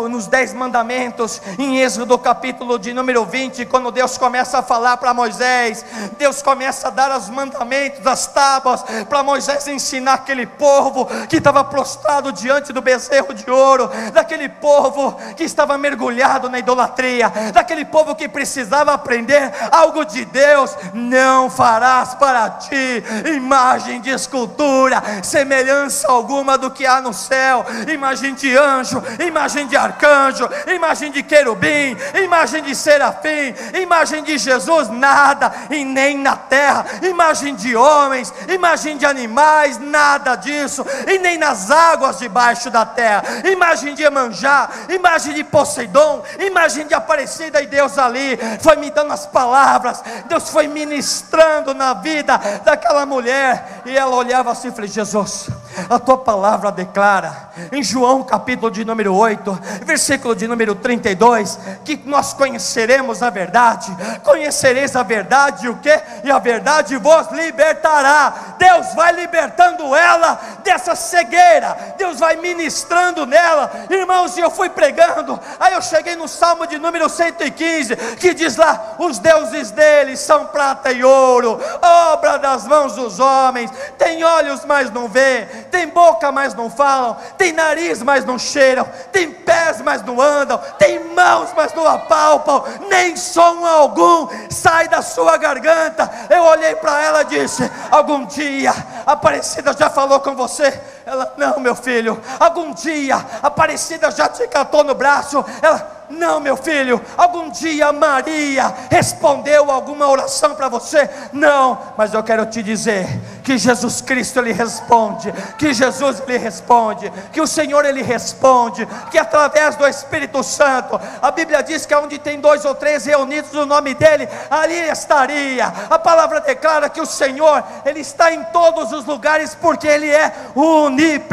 [SPEAKER 1] nos 10 mandamentos, em Êxodo capítulo de número 20, quando Deus começa a falar para Moisés, Deus começa a dar os mandamentos, as tábuas, para Moisés ensinar aquele povo que estava prostrado diante do bezerro de ouro, daquele povo que estava mergulhado na idolatria, daquele povo que precisava aprender algo de Deus. Não farás para ti imagem de escultura, semelhança alguma do que há no céu, imagem de anjo, imagem de arcanjo, imagem de querubim, imagem de serafim, imagem de Jesus, nada, e nem na terra, imagem de homens, imagem de animais, nada disso, e nem nas águas debaixo da terra, imagem de Iemanjá, imagem de Poseidon, imagem de Aparecida. E Deus ali foi me dando as palavras, Deus foi ministrando na vida daquela mulher, e ela olhava assim e falei: Jesus, a tua palavra declara em João capítulo de número 8, versículo de número 32, que nós conheceremos a verdade, conhecereis a verdade, e o que? E a verdade vos libertará. Deus vai libertando ela dessa cegueira, Deus vai ministrando nela, irmãos. E eu fui pregando, aí eu cheguei no Salmo de número 115, que diz lá: os deuses deles são prata e ouro, obra das mãos dos homens. Tem olhos, mas não vê, tem boca, mas não falam, tem nariz, mas não cheiram, tem pés, mas não andam, tem mãos, mas não apalpam, nem som algum sai da sua garganta. Eu olhei para ela e disse: algum dia Aparecida já falou com você? Ela: não, meu filho. Algum dia Aparecida já te catou no braço? Ela: não, meu filho. Algum dia Maria respondeu alguma oração para você? Não, mas eu quero te dizer que Jesus Cristo Ele responde, que Jesus Ele responde, que o Senhor Ele responde, que através do Espírito Santo, a Bíblia diz que onde tem 2 ou 3 reunidos no nome dEle, ali estaria. A palavra declara que o Senhor Ele está em todos os lugares, porque Ele é onipresente.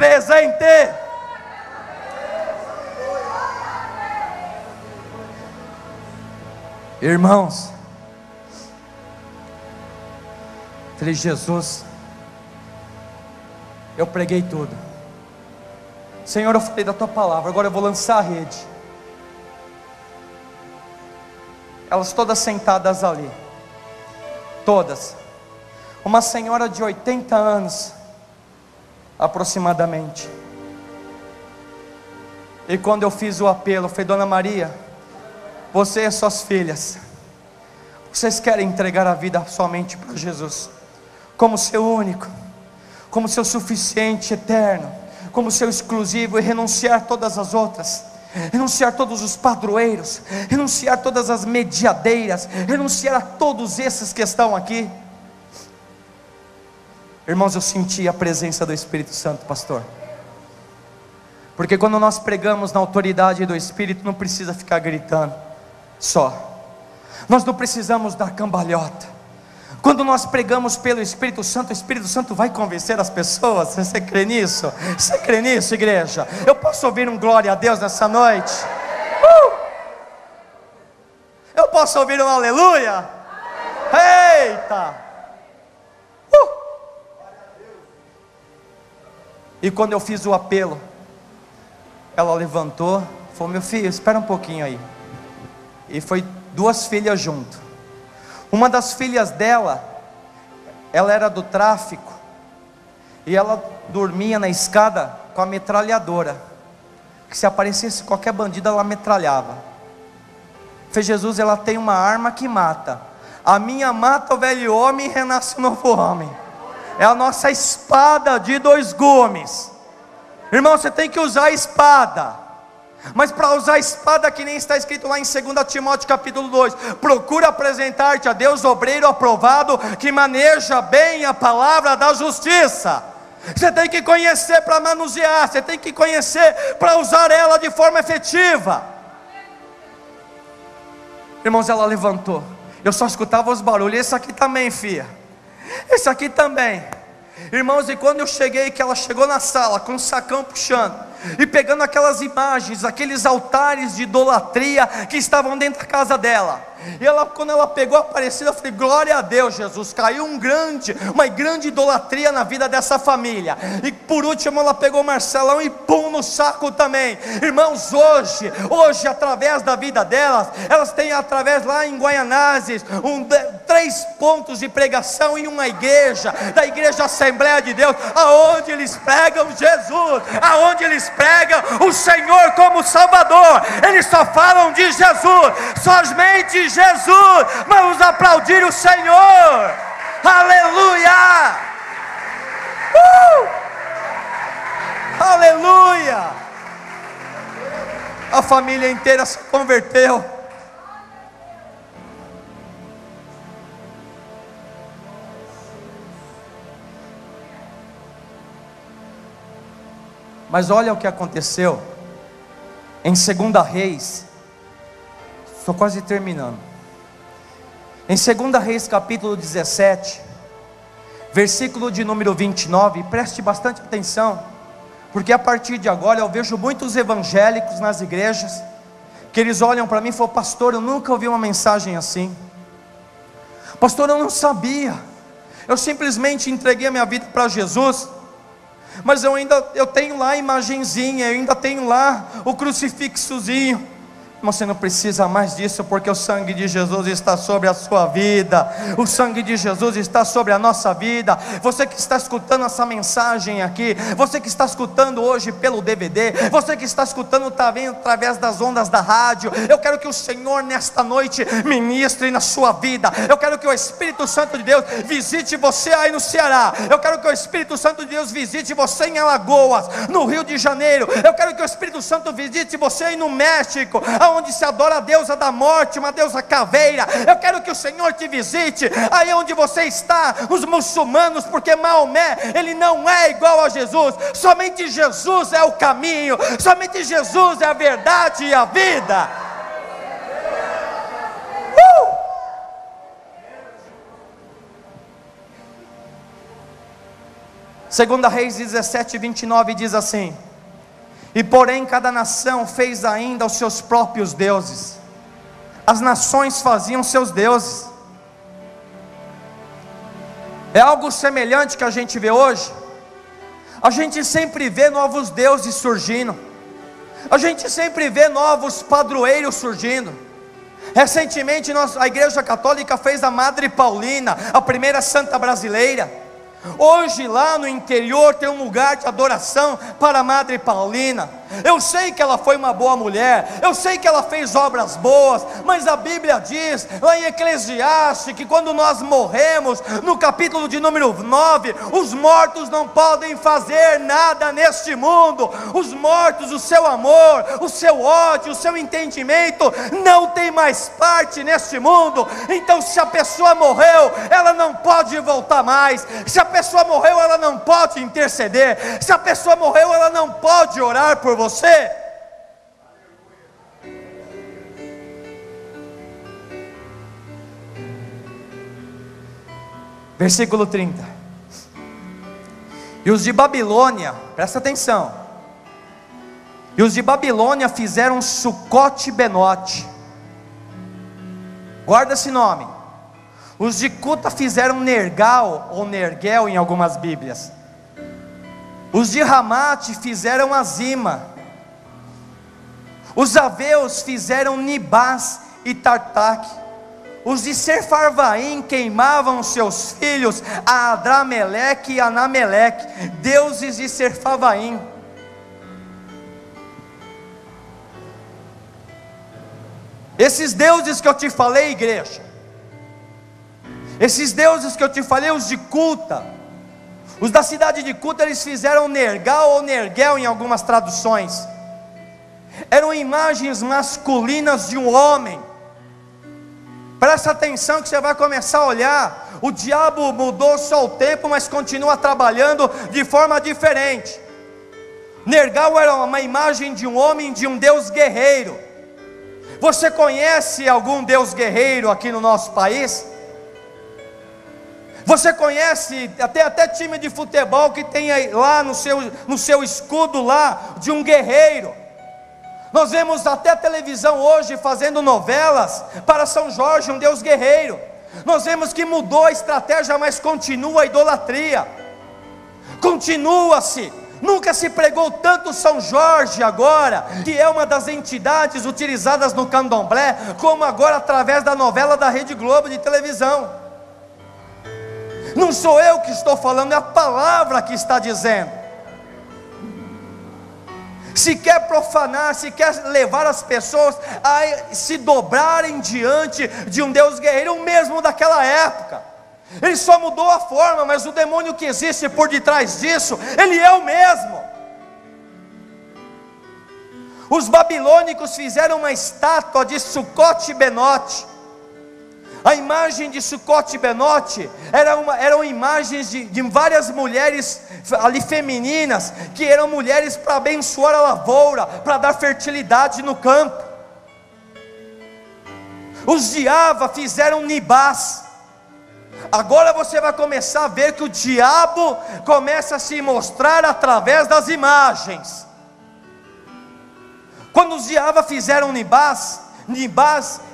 [SPEAKER 1] Irmãos, falei: Jesus, eu preguei tudo, Senhor, eu falei da tua palavra, agora eu vou lançar a rede. Elas todas sentadas ali, todas, uma senhora de 80 anos aproximadamente. E quando eu fiz o apelo, eu falei: Dona Maria, você e suas filhas, vocês querem entregar a vida somente para Jesus, como seu único, como seu suficiente, eterno, como seu exclusivo, e renunciar todas as outras, renunciar todos os padroeiros, renunciar todas as mediadeiras, renunciar a todos esses que estão aqui? Irmãos, eu senti a presença do Espírito Santo, pastor, porque quando nós pregamos na autoridade do Espírito, não precisa ficar gritando só, nós não precisamos dar cambalhota. Quando nós pregamos pelo Espírito Santo, o Espírito Santo vai convencer as pessoas. Você crê nisso? Você crê nisso, igreja? Eu posso ouvir um glória a Deus nessa noite? Eu posso ouvir um aleluia? Eita! E quando eu fiz o apelo, ela levantou, falou: meu filho, espera um pouquinho aí. E foi 2 filhas junto. Uma das filhas dela, ela era do tráfico, e ela dormia na escada com a metralhadora, que se aparecesse qualquer bandido ela metralhava. Falei: Jesus, ela tem uma arma que mata. A minha mata o velho homem e renasce o novo homem. É a nossa espada de 2 gumes. Irmão, você tem que usar a espada, mas para usar a espada, que nem está escrito lá em 2 Timóteo capítulo 2, procura apresentar-te a Deus obreiro aprovado, que maneja bem a palavra da justiça. Você tem que conhecer para manusear, você tem que conhecer para usar ela de forma efetiva. Irmãos, ela levantou, eu só escutava os barulhos. Esse aqui também, filha, esse aqui também. Irmãos, e quando eu cheguei, que ela chegou na sala com um sacão puxando e pegando aquelas imagens, aqueles altares de idolatria que estavam dentro da casa dela, e ela, quando ela pegou a Aparecida, eu falei: glória a Deus, Jesus, caiu uma grande idolatria na vida dessa família. E por último ela pegou o Marcelão e pum no saco também. Irmãos, hoje através da vida delas, elas têm através lá em Guaianazes 3 pontos de pregação em uma igreja, da igreja Assembleia de Deus, aonde eles pregam Jesus, aonde eles pregam o Senhor como Salvador. Eles só falam de Jesus, somente Jesus. Vamos aplaudir o Senhor, aleluia, aleluia. A família inteira se converteu. Mas olha o que aconteceu em 2 Reis, estou quase terminando. Em 2 Reis capítulo 17, versículo de número 29, preste bastante atenção, porque a partir de agora eu vejo muitos evangélicos nas igrejas, que eles olham para mim e falam: pastor, eu nunca ouvi uma mensagem assim, pastor, eu não sabia, eu simplesmente entreguei a minha vida para Jesus, mas eu tenho lá a imagenzinha, eu ainda tenho lá o crucifixozinho. Mas você não precisa mais disso, porque o sangue de Jesus está sobre a sua vida, o sangue de Jesus está sobre a nossa vida. Você que está escutando essa mensagem aqui, você que está escutando hoje pelo DVD, você que está escutando também através das ondas da rádio, eu quero que o Senhor nesta noite ministre na sua vida. Eu quero que o Espírito Santo de Deus visite você aí no Ceará, eu quero que o Espírito Santo de Deus visite você em Alagoas, no Rio de Janeiro, eu quero que o Espírito Santo visite você aí no México, onde se adora a deusa da morte, uma deusa caveira. Eu quero que o Senhor te visite aí onde você está, os muçulmanos, porque Maomé, ele não é igual a Jesus. Somente Jesus é o caminho, somente Jesus é a verdade e a vida. Segunda Reis 17, 29 diz assim: e porém cada nação fez ainda os seus próprios deuses. As nações faziam seus deuses. É algo semelhante que a gente vê hoje. A gente sempre vê novos deuses surgindo, a gente sempre vê novos padroeiros surgindo. Recentemente a Igreja Católica fez a Madre Paulina, a primeira santa brasileira. Hoje lá no interior tem um lugar de adoração para a Madre Paulina. Eu sei que ela foi uma boa mulher, eu sei que ela fez obras boas, mas a Bíblia diz lá em Eclesiastes que quando nós morremos, no capítulo de número 9, os mortos não podem fazer nada neste mundo. Os mortos, o seu amor, o seu ódio, o seu entendimento não tem mais parte neste mundo. Então se a pessoa morreu, ela não pode voltar mais. Se a pessoa morreu, ela não pode interceder. Se a pessoa morreu, ela não pode orar por você. Versículo 30. E os de Babilônia, presta atenção, e os de Babilônia fizeram Sucote Benote. Guarda esse nome. Os de Cuta fizeram Nergal ou Nergel em algumas Bíblias. Os de Ramate fizeram Azima. Os aveus fizeram Nibás e Tartaque. Os de Sefarvaim queimavam seus filhos a Adrameleque e Anameleque, deuses de Sefarvaim. Esses deuses que eu te falei, igreja, esses deuses que eu te falei, os de Cuta, os da cidade de Cuta, eles fizeram Nergal ou Nergel em algumas traduções. Eram imagens masculinas de um homem. Presta atenção que você vai começar a olhar. O diabo mudou só o tempo, mas continua trabalhando de forma diferente. Nergal era uma imagem de um homem, de um deus guerreiro. Você conhece algum deus guerreiro aqui no nosso país? Você conhece até time de futebol que tem aí, lá no seu escudo lá, de um guerreiro. Nós vemos até a televisão hoje fazendo novelas para São Jorge, um Deus guerreiro. Nós vemos que mudou a estratégia, mas continua a idolatria. Continua-se. Nunca se pregou tanto São Jorge agora, que é uma das entidades utilizadas no candomblé, como agora através da novela da Rede Globo de televisão. Não sou eu que estou falando, é a palavra que está dizendo. Se quer profanar, se quer levar as pessoas a se dobrarem diante de um Deus guerreiro, o mesmo daquela época. Ele só mudou a forma, mas o demônio que existe por detrás disso, ele é o mesmo. Os babilônicos fizeram uma estátua de Sucote-Benote. A imagem de Sucote-Benote eram imagens de várias mulheres ali femininas, que eram mulheres para abençoar a lavoura, para dar fertilidade no campo. Os de Ava fizeram Nibás. Agora você vai começar a ver que o diabo começa a se mostrar através das imagens. Quando os de Ava fizeram Nibás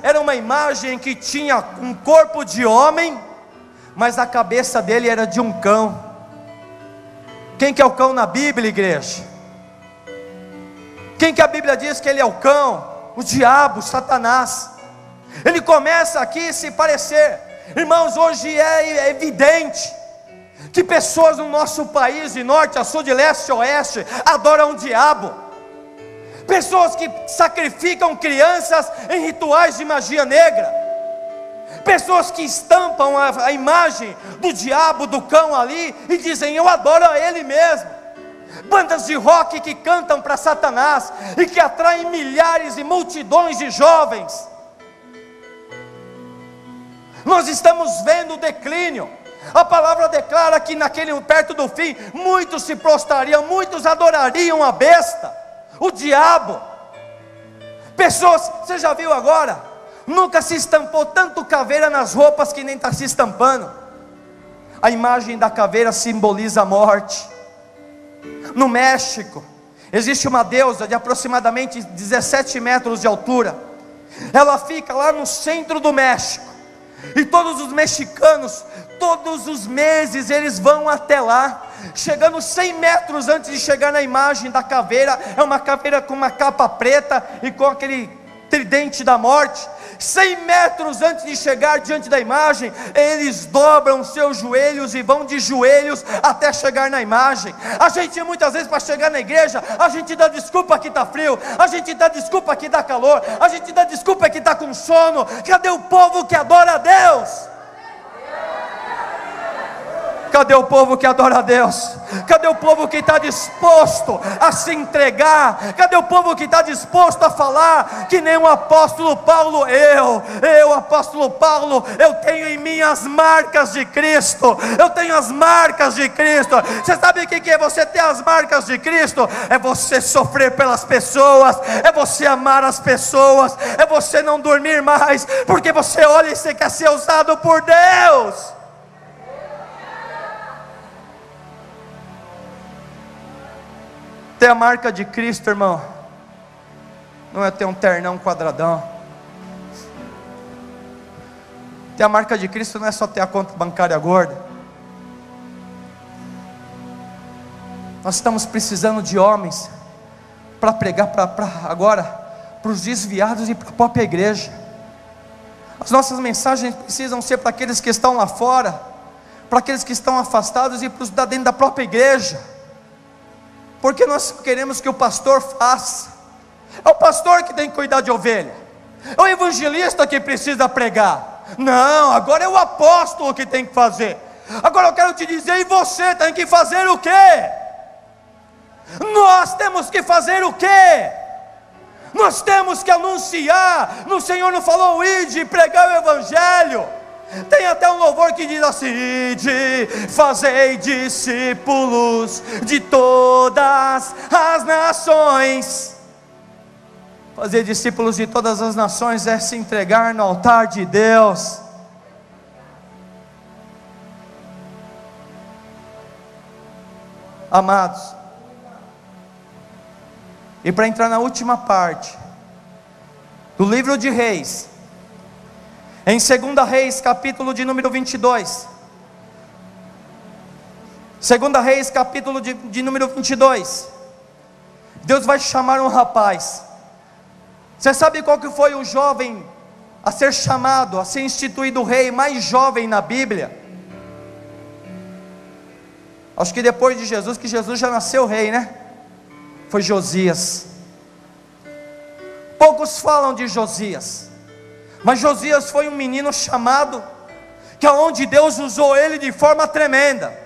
[SPEAKER 1] era uma imagem que tinha um corpo de homem, mas a cabeça dele era de um cão. Quem que é o cão na Bíblia, igreja? Quem que a Bíblia diz que ele é o cão? O diabo, Satanás. Ele começa aqui a se parecer. Irmãos, hoje é evidente que pessoas no nosso país, de norte a sul, de leste a oeste, adoram o diabo. Pessoas que sacrificam crianças em rituais de magia negra. Pessoas que estampam a imagem do diabo, do cão ali, e dizem: eu adoro a ele mesmo. Bandas de rock que cantam para Satanás e que atraem milhares e multidões de jovens. Nós estamos vendo o declínio. A palavra declara que perto do fim, muitos se prostrariam, muitos adorariam a besta, o diabo. Pessoas, você já viu agora? Nunca se estampou tanto caveira nas roupas que nem está se estampando. A imagem da caveira simboliza a morte. No México, existe uma deusa de aproximadamente 17 metros de altura. Ela fica lá no centro do México. E todos os mexicanos, todos os meses, eles vão até lá. Chegando 100 metros antes de chegar na imagem da caveira, é uma caveira com uma capa preta e com aquele tridente da morte. 100 metros antes de chegar diante da imagem, eles dobram seus joelhos e vão de joelhos até chegar na imagem. A gente muitas vezes, para chegar na igreja, a gente dá desculpa que está frio, a gente dá desculpa que dá calor, a gente dá desculpa que está com sono. Cadê o povo que adora a Deus? Cadê o povo que adora a Deus? Cadê o povo que está disposto a se entregar? Cadê o povo que está disposto a falar que nem o apóstolo Paulo? Eu apóstolo Paulo, eu tenho em mim as marcas de Cristo. Eu tenho as marcas de Cristo. Você sabe o que é você ter as marcas de Cristo? É você sofrer pelas pessoas, é você amar as pessoas, é você não dormir mais, porque você olha e você quer ser usado por Deus. Ter a marca de Cristo, irmão, não é ter um ternão quadradão. Ter a marca de Cristo não é só ter a conta bancária gorda. Nós estamos precisando de homens para pregar agora para os desviados e para a própria igreja. As nossas mensagens precisam ser para aqueles que estão lá fora, para aqueles que estão afastados e para os da dentro da própria igreja. Porque nós queremos que o pastor faça. É o pastor que tem que cuidar de ovelha. É o evangelista que precisa pregar. Não, agora é o apóstolo que tem que fazer. Agora eu quero te dizer, e você tem que fazer o quê? Nós temos que fazer o quê? Nós temos que anunciar. O Senhor não falou ide e pregar o evangelho. Tem até um louvor que diz assim: ide, fazei discípulos de todas as nações. Fazer discípulos de todas as nações é se entregar no altar de Deus. amados. E para entrar na última parte do livro de Reis, em 2 Reis, capítulo de número 22. 2 Reis, capítulo de número 22. Deus vai chamar um rapaz. Você sabe qual que foi o jovem a ser chamado, a ser instituído rei mais jovem na Bíblia? Acho que depois de Jesus, que Jesus já nasceu rei, né? Foi Josias. Poucos falam de Josias, mas Josias foi um menino chamado, que aonde Deus usou ele de forma tremenda.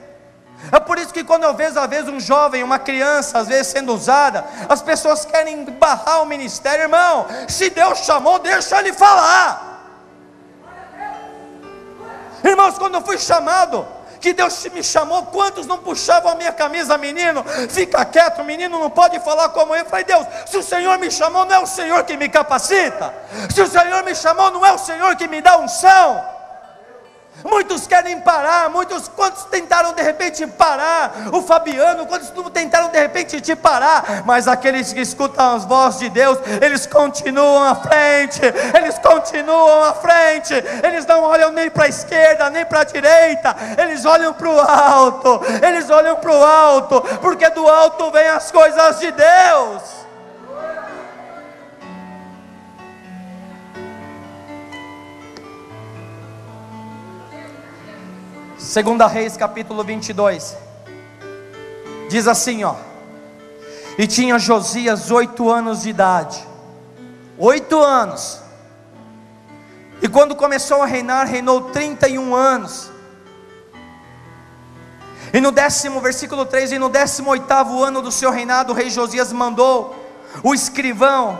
[SPEAKER 1] É por isso que quando eu vejo às vezes um jovem, uma criança, às vezes sendo usada, as pessoas querem barrar o ministério. Irmão, se Deus chamou, deixa ele falar. Irmãos, quando eu fui chamado, que Deus me chamou, quantos não puxavam a minha camisa? Menino, fica quieto, menino não pode falar como eu. Falei, Deus, se o Senhor me chamou, não é o Senhor que me capacita? Se o Senhor me chamou, não é o Senhor que me dá unção? Muitos querem parar, quantos tentaram de repente parar o Fabiano, quantos tentaram de repente te parar, mas aqueles que escutam as vozes de Deus, eles continuam à frente, eles não olham nem para a esquerda, nem para a direita, eles olham para o alto, porque do alto vêm as coisas de Deus. Segunda Reis, capítulo 22, diz assim, ó: e tinha Josias 8 anos de idade, 8 anos, e quando começou a reinar, reinou 31 anos, e no versículo 3, e no 18º ano do seu reinado, o rei Josias mandou o escrivão,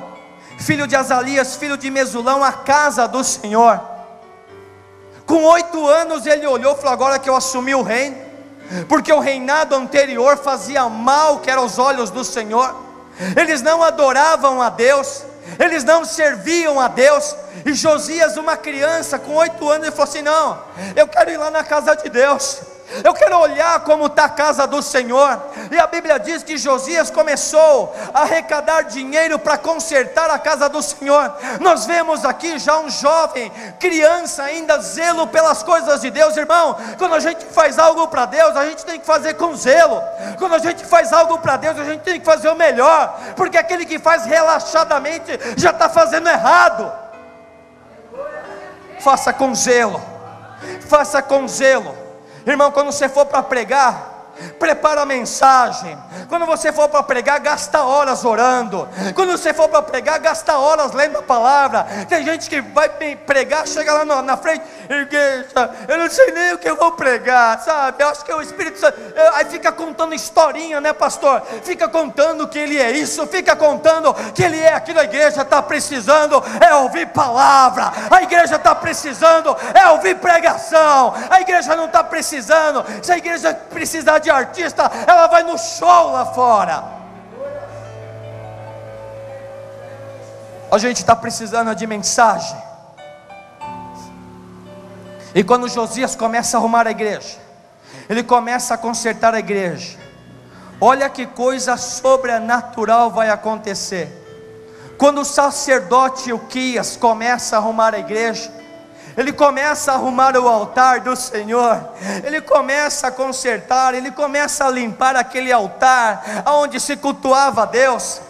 [SPEAKER 1] filho de Azalias, filho de Mesulão, à casa do Senhor. Com 8 anos ele olhou e falou: agora que eu assumi o reino, porque o reinado anterior fazia mal que era aos olhos do Senhor, eles não adoravam a Deus, eles não serviam a Deus. E Josias, uma criança com 8 anos, ele falou assim: não, eu quero ir lá na casa de Deus, eu quero olhar como está a casa do Senhor. E a Bíblia diz que Josias começou a arrecadar dinheiro para consertar a casa do Senhor. Nós vemos aqui já um jovem, criança ainda, zelo pelas coisas de Deus. Irmão, quando a gente faz algo para Deus, a gente tem que fazer com zelo. Quando a gente faz algo para Deus, a gente tem que fazer o melhor, porque aquele que faz relaxadamente já está fazendo errado. Faça com zelo, faça com zelo. Irmão, quando você for para pregar, prepara a mensagem. Quando você for para pregar, gasta horas orando. Quando você for para pregar, gasta horas lendo a palavra. Tem gente que vai pregar, chega lá na frente: igreja, eu não sei nem o que eu vou pregar, sabe? Eu acho que é o Espírito Santo. Aí fica contando historinha, né, pastor? Fica contando que ele é isso, fica contando que ele é aquilo. A igreja está precisando ouvir palavra. A igreja está precisando ouvir pregação. A igreja não está precisando. Se a igreja precisar de artista, ela vai no show lá fora. A gente está precisando de mensagem. E quando Josias começa a arrumar a igreja, ele começa a consertar a igreja, olha que coisa sobrenatural vai acontecer. Quando o sacerdote Ilquias começa a arrumar a igreja, ele começa a arrumar o altar do Senhor, ele começa a consertar, ele começa a limpar aquele altar onde se cultuava a Deus,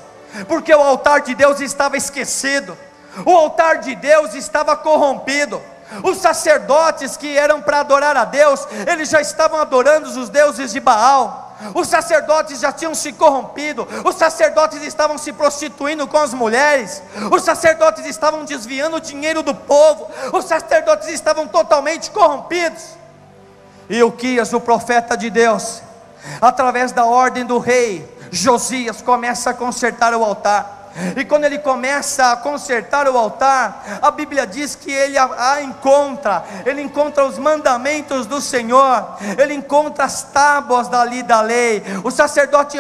[SPEAKER 1] porque o altar de Deus estava esquecido, o altar de Deus estava corrompido. Os sacerdotes que eram para adorar a Deus, eles já estavam adorando os deuses de Baal. Os sacerdotes já tinham se corrompido, os sacerdotes estavam se prostituindo com as mulheres, os sacerdotes estavam desviando o dinheiro do povo, os sacerdotes estavam totalmente corrompidos. E Ilquias, o profeta de Deus, através da ordem do rei Josias, começa a consertar o altar. e quando ele começa a consertar o altar, a Bíblia diz que ele ele encontra os mandamentos do Senhor, ele encontra as tábuas da lei. O sacerdote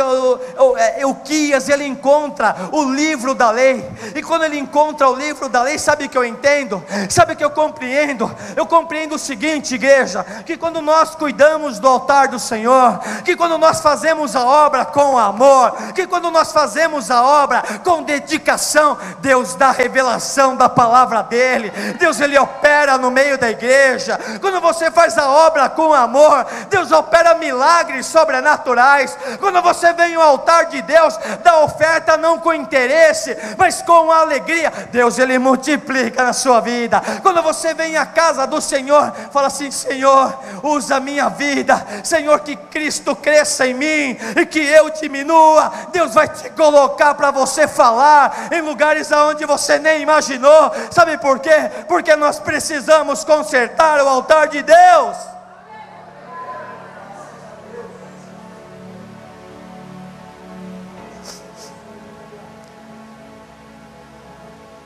[SPEAKER 1] Euquias, ele encontra o livro da lei, e quando ele encontra o livro da lei, sabe o que eu entendo? Sabe o que eu compreendo? Eu compreendo o seguinte, igreja, que quando nós cuidamos do altar do Senhor, que quando nós fazemos a obra com amor, que quando nós fazemos a obra com dedicação, Deus dá revelação da palavra dele, Deus ele opera no meio da igreja. Quando você faz a obra com amor, Deus opera milagres sobrenaturais. Quando você vem ao altar de Deus, dá oferta não com interesse, mas com alegria, Deus ele multiplica na sua vida. Quando você vem à casa do Senhor, fala assim: Senhor, usa a minha vida, Senhor, que Cristo cresça em mim e que eu diminua. Deus vai te colocar para você falar em lugares aonde você nem imaginou. Sabe por quê? Porque nós precisamos consertar o altar de Deus.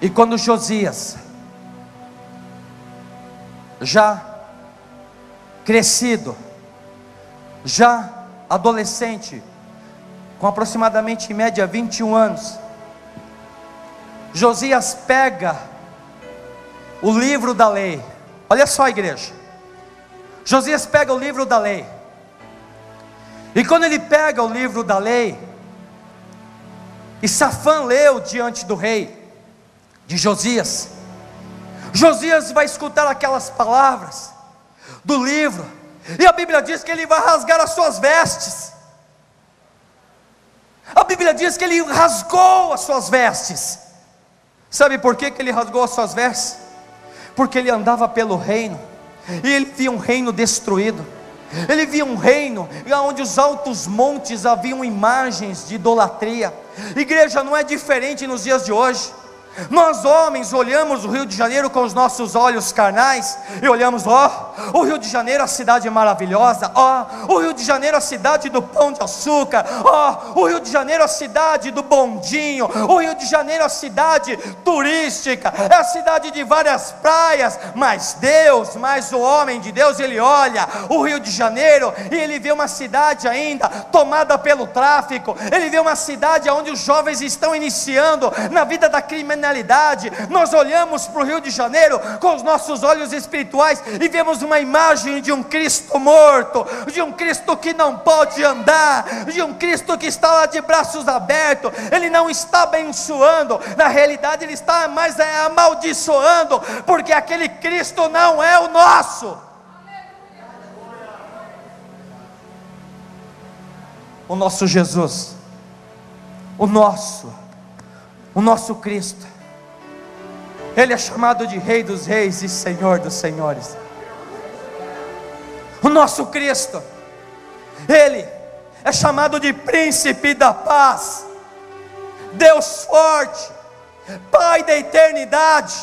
[SPEAKER 1] E quando Josias, já crescido, já adolescente, com aproximadamente em média 21 anos, Josias pega o livro da lei. Olha só, igreja, Josias pega o livro da lei, e quando ele pega o livro da lei, e Safã leu diante do rei de Josias, Josias vai escutar aquelas palavras do livro, e a Bíblia diz que ele vai rasgar as suas vestes. A Bíblia diz que ele rasgou as suas vestes. Sabe por que ele rasgou as suas vestes? Porque ele andava pelo reino, e ele via um reino destruído. Ele via um reino onde os altos montes haviam imagens de idolatria. Igreja, não é diferente nos dias de hoje. Nós homens olhamos o Rio de Janeiro com os nossos olhos carnais, e olhamos, o Rio de Janeiro, a cidade maravilhosa, o Rio de Janeiro, a cidade do pão de açúcar, o Rio de Janeiro, a cidade do bondinho, o Rio de Janeiro, a cidade turística, é a cidade de várias praias. Mas o homem de Deus, ele olha o Rio de Janeiro e ele vê uma cidade ainda tomada pelo tráfico, ele vê uma cidade onde os jovens estão iniciando na vida da criminalidade. Nós olhamos para o Rio de Janeiro com os nossos olhos espirituais e vemos uma imagem de um Cristo morto, de um Cristo que não pode andar, de um Cristo que está lá de braços abertos. Ele não está abençoando, na realidade ele está mais amaldiçoando, porque aquele Cristo não é o nosso. O nosso Jesus, o nosso Cristo, ele é chamado de Rei dos Reis e Senhor dos Senhores. O nosso Cristo, ele é chamado de Príncipe da Paz, Deus forte, Pai da eternidade.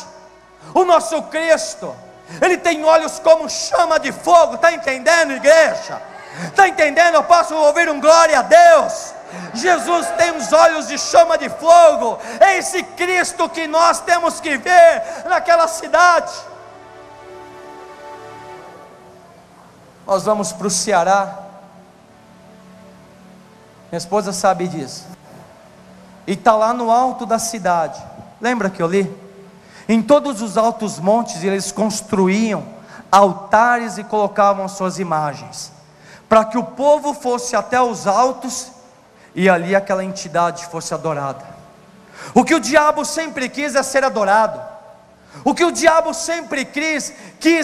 [SPEAKER 1] O nosso Cristo, ele tem olhos como chama de fogo. Está entendendo, igreja? Está entendendo? Eu posso ouvir um glória a Deus? Jesus tem os olhos de chama de fogo. É esse Cristo que nós temos que ver naquela cidade. Nós vamos para o Ceará. Minha esposa sabe disso. E está lá no alto da cidade. Lembra que eu li? Em todos os altos montes eles construíam altares e colocavam suas imagens, para que o povo fosse até os altos e ali aquela entidade fosse adorada. O que o diabo sempre quis é ser adorado. O que o diabo sempre quis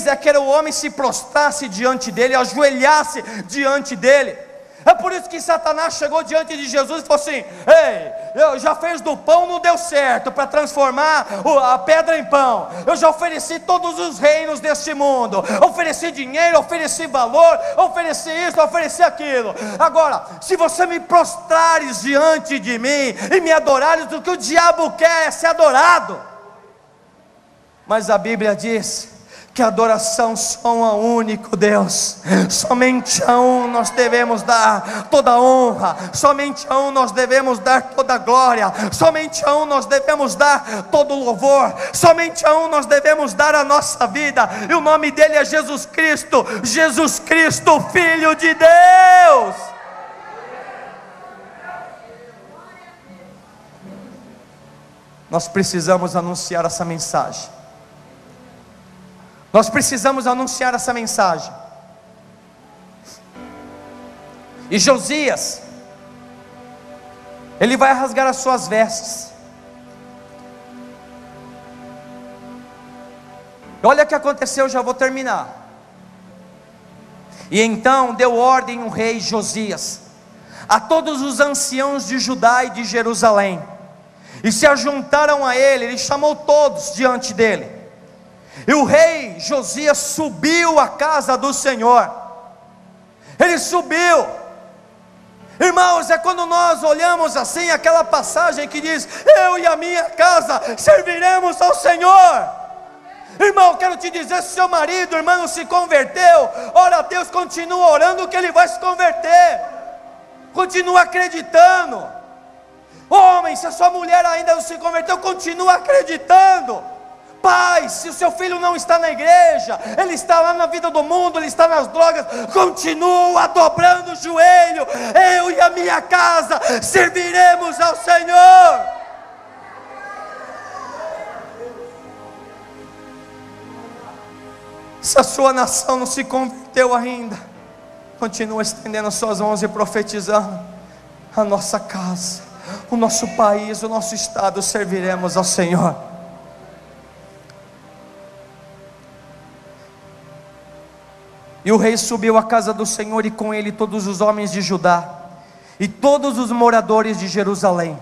[SPEAKER 1] é que o homem se prostrasse diante dele, ajoelhasse diante dele. É por isso que Satanás chegou diante de Jesus e falou assim: ei, eu já fiz do pão, não deu certo para transformar a pedra em pão. Eu já ofereci todos os reinos deste mundo, ofereci dinheiro, ofereci valor, ofereci isso, ofereci aquilo. Agora, se você me prostrares diante de mim e me adorares, o que o diabo quer é ser adorado. Mas a Bíblia diz que a adoração só a um único Deus, somente a um nós devemos dar toda a honra, somente a um nós devemos dar toda a glória, somente a um nós devemos dar todo o louvor, somente a um nós devemos dar a nossa vida, e o nome dele é Jesus Cristo, Filho de Deus. Nós precisamos anunciar essa mensagem. Nós precisamos anunciar essa mensagem. E Josias, ele vai rasgar as suas vestes. Olha o que aconteceu, já vou terminar. E então deu ordem o rei Josias a todos os anciãos de Judá e de Jerusalém, e se ajuntaram a ele chamou todos diante dele. E o rei Josias subiu à casa do Senhor. Ele subiu. Irmãos, é quando nós olhamos assim aquela passagem que diz: eu e a minha casa serviremos ao Senhor. Irmão, quero te dizer, se seu marido, irmão, não se converteu, ora a Deus, continua orando que ele vai se converter. Continua acreditando. Homem, se a sua mulher ainda não se converteu, continua acreditando. Pai, se o seu filho não está na igreja, ele está lá na vida do mundo, ele está nas drogas, continua dobrando o joelho. Eu e a minha casa serviremos ao Senhor. Se a sua nação não se converteu ainda, continua estendendo as suas mãos e profetizando: a nossa casa, o nosso país, o nosso estado, serviremos ao Senhor. E o rei subiu à casa do Senhor, e com ele todos os homens de Judá, e todos os moradores de Jerusalém,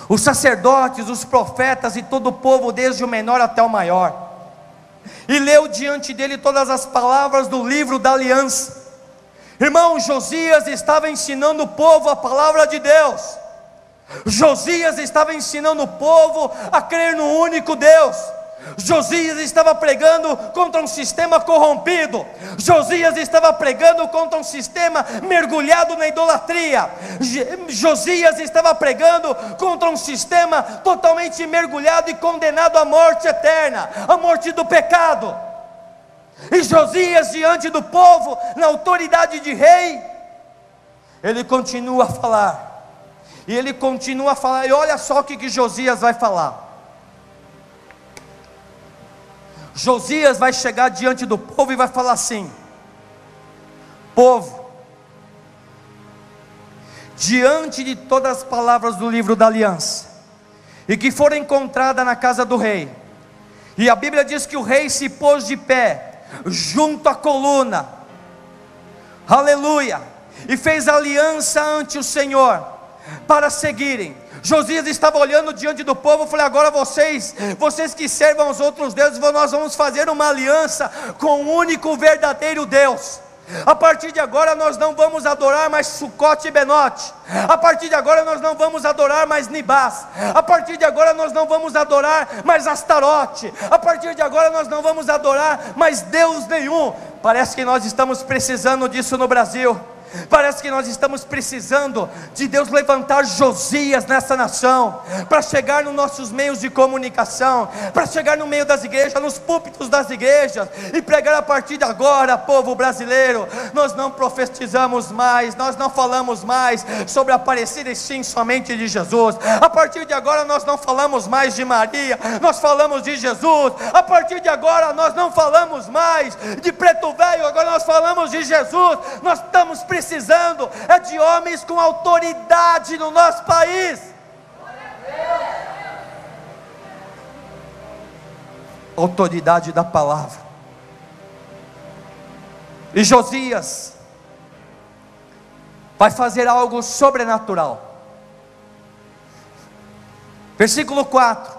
[SPEAKER 1] os sacerdotes, os profetas, e todo o povo, desde o menor até o maior. E leu diante dele todas as palavras do livro da aliança. Irmão, Josias estava ensinando o povo a palavra de Deus. Josias estava ensinando o povo a crer no único Deus. Josias estava pregando contra um sistema corrompido. Josias estava pregando contra um sistema mergulhado na idolatria. Josias estava pregando contra um sistema totalmente mergulhado e condenado à morte eterna, à morte do pecado. E Josias, diante do povo, na autoridade de rei, ele continua a falar. E ele continua a falar. E olha só o que Josias vai falar. Josias vai chegar diante do povo e vai falar assim: povo, diante de todas as palavras do livro da aliança, e que foram encontradas na casa do rei, e a Bíblia diz que o rei se pôs de pé, junto à coluna, aleluia, e fez aliança ante o Senhor, para seguirem. Josias estava olhando diante do povo e falou: agora vocês que servam aos outros deuses, nós vamos fazer uma aliança com o único verdadeiro Deus. A partir de agora nós não vamos adorar mais Sucote e Benote. A partir de agora nós não vamos adorar mais Nibás. A partir de agora nós não vamos adorar mais Astarote. A partir de agora nós não vamos adorar mais Deus nenhum. Parece que nós estamos precisando disso no Brasil. Parece que nós estamos precisando de Deus levantar Josias nessa nação, para chegar nos nossos meios de comunicação, para chegar no meio das igrejas, nos púlpitos das igrejas, e pregar: a partir de agora, povo brasileiro, nós não profetizamos mais, nós não falamos mais sobre a Aparecida e sim somente de Jesus. A partir de agora nós não falamos mais de Maria, nós falamos de Jesus. A partir de agora nós não falamos mais de preto velho, agora nós falamos de Jesus. Nós estamos precisando de homens com autoridade no nosso país. Autoridade da palavra. E Josias vai fazer algo sobrenatural. Versículo 4: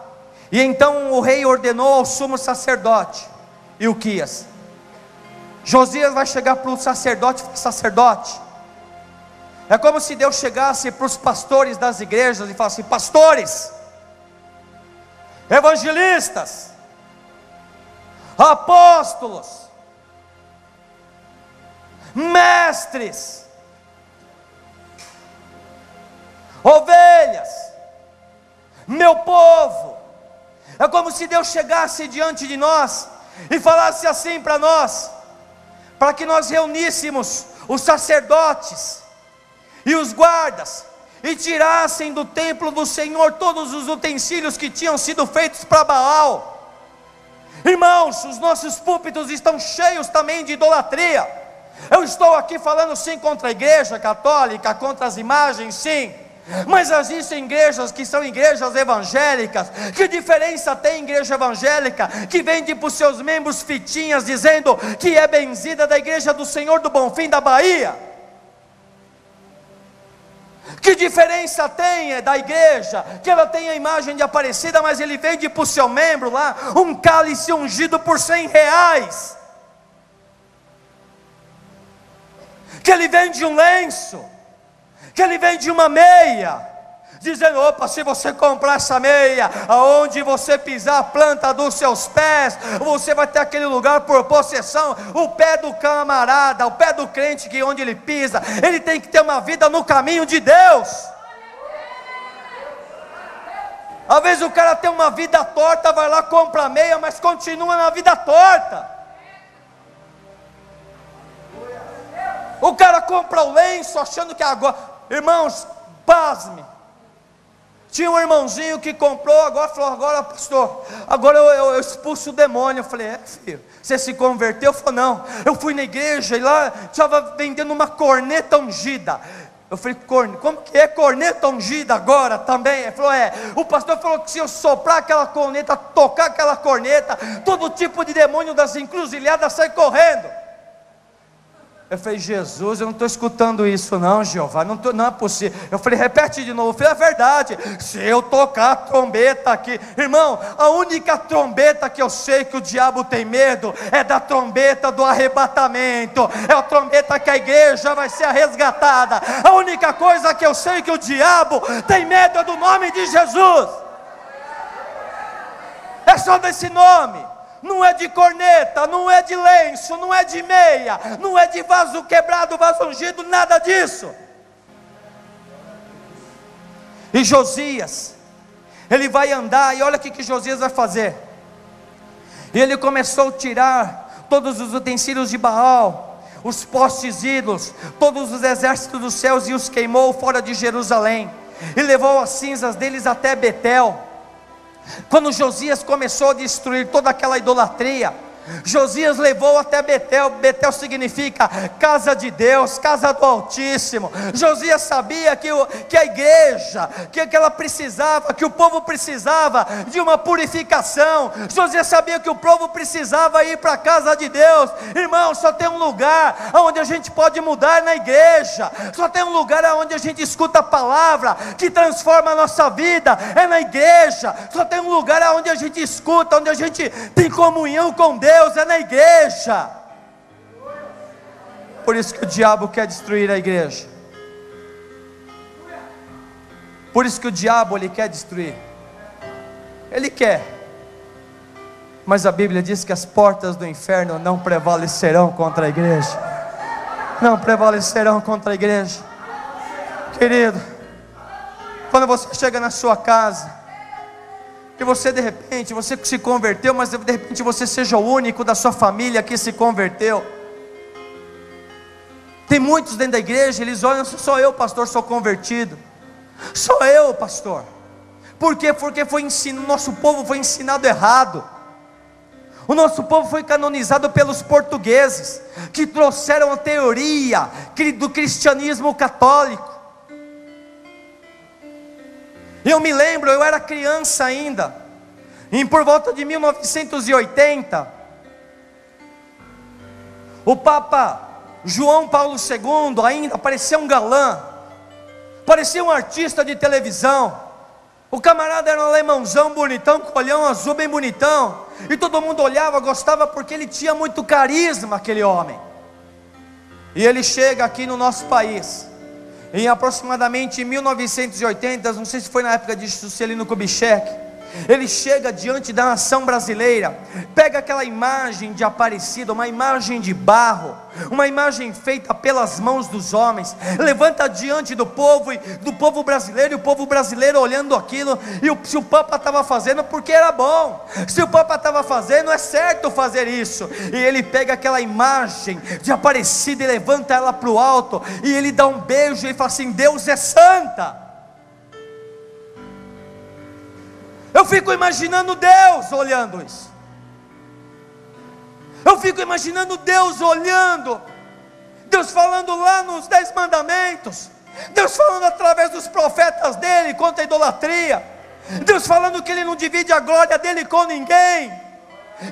[SPEAKER 1] e então o rei ordenou ao sumo sacerdote Ilquias. Josias vai chegar para o sacerdote: é como se Deus chegasse para os pastores das igrejas e falasse: pastores, evangelistas, apóstolos, mestres, ovelhas, meu povo. É como se Deus chegasse diante de nós e falasse assim para nós, para que nós reuníssemos os sacerdotes e os guardas, e tirassem do templo do Senhor todos os utensílios que tinham sido feitos para Baal. Irmãos, os nossos púlpitos estão cheios também de idolatria. Eu estou aqui falando sim contra a igreja católica, contra as imagens, sim, mas existem igrejas que são igrejas evangélicas. Que diferença tem igreja evangélica que vende para os seus membros fitinhas dizendo que é benzida da igreja do Senhor do Bonfim da Bahia? Que diferença tem da igreja que ela tem a imagem de Aparecida, mas ele vende para o seu membro lá um cálice ungido por R$100? Que ele vende um lenço, que ele vende uma meia, dizendo: opa, se você comprar essa meia, aonde você pisar a planta dos seus pés, você vai ter aquele lugar por possessão. O pé do camarada, o pé do crente, que onde ele pisa, ele tem que ter uma vida no caminho de Deus. Às vezes o cara tem uma vida torta, vai lá, compra a meia, mas continua na vida torta. O cara compra o lenço achando que agora... Irmãos, pasme. Tinha um irmãozinho que comprou, agora falou: agora pastor, agora eu expulso o demônio. Eu falei: filho, você se converteu? Ele falou: não, eu fui na igreja e lá estava vendendo uma corneta ungida. Eu falei: como que é corneta ungida agora também? Ele falou: o pastor falou que se eu soprar aquela corneta, tocar aquela corneta, todo tipo de demônio das encruzilhadas sai correndo. Eu falei: Jesus, eu não estou escutando isso não, Jeová, não é possível. Eu falei: repete de novo. Eu falei: é verdade, se eu tocar a trombeta aqui, irmão, a única trombeta que eu sei que o diabo tem medo, é da trombeta do arrebatamento, é a trombeta que a igreja vai ser resgatada. A única coisa que eu sei que o diabo tem medo é do nome de Jesus, é só desse nome. Não é de corneta, não é de lenço, não é de meia, não é de vaso quebrado, vaso ungido, nada disso. E Josias, ele vai andar, e olha o que Josias vai fazer. E ele começou a tirar todos os utensílios de Baal, os postes ídolos, todos os exércitos dos céus, e os queimou fora de Jerusalém, e levou as cinzas deles até Betel. Quando Josias começou a destruir toda aquela idolatria, Josias levou até Betel. Betel significa casa de Deus, casa do Altíssimo. Josias sabia que a igreja, que ela precisava, que o povo precisava de uma purificação. Josias sabia que o povo precisava ir para a casa de Deus. Irmão, só tem um lugar onde a gente pode mudar na igreja. Só tem um lugar onde a gente escuta a palavra que transforma a nossa vida, é na igreja. Só tem um lugar onde a gente escuta, onde a gente tem comunhão com Deus, é na igreja. Por isso que o diabo quer destruir a igreja. Por isso que o diabo ele quer destruir. Ele quer. Mas a Bíblia diz que as portas do inferno não prevalecerão contra a igreja. Não prevalecerão contra a igreja. Querido, quando você chega na sua casa, que você de repente, você se converteu, mas de repente você seja o único da sua família que se converteu. Tem muitos dentro da igreja, eles olham: só eu, pastor, sou convertido. Só eu, pastor. Por quê? Porque o nosso povo foi ensinado errado. O nosso povo foi canonizado pelos portugueses, que trouxeram a teoria do cristianismo católico. Eu me lembro, eu era criança ainda, e por volta de 1980, o Papa João Paulo II ainda parecia um galã, parecia um artista de televisão. O camarada era um alemãozão bonitão, com olhão azul bem bonitão, e todo mundo olhava, gostava, porque ele tinha muito carisma, aquele homem. E ele chega aqui no nosso país, em aproximadamente 1980, não sei se foi na época de Juscelino Kubitschek, Ele chega diante da nação brasileira, pega aquela imagem de Aparecida, uma imagem de barro, uma imagem feita pelas mãos dos homens, levanta diante do povo brasileiro, e o povo brasileiro olhando aquilo, e se o Papa estava fazendo, porque era bom, se o Papa estava fazendo, é certo fazer isso. E ele pega aquela imagem de Aparecida e levanta ela para o alto, e ele dá um beijo e fala assim: Deus é santa. Eu fico imaginando Deus olhando isso. Eu fico imaginando Deus olhando, Deus falando lá nos 10 mandamentos, Deus falando através dos profetas dele contra a idolatria, Deus falando que ele não divide a glória dele com ninguém,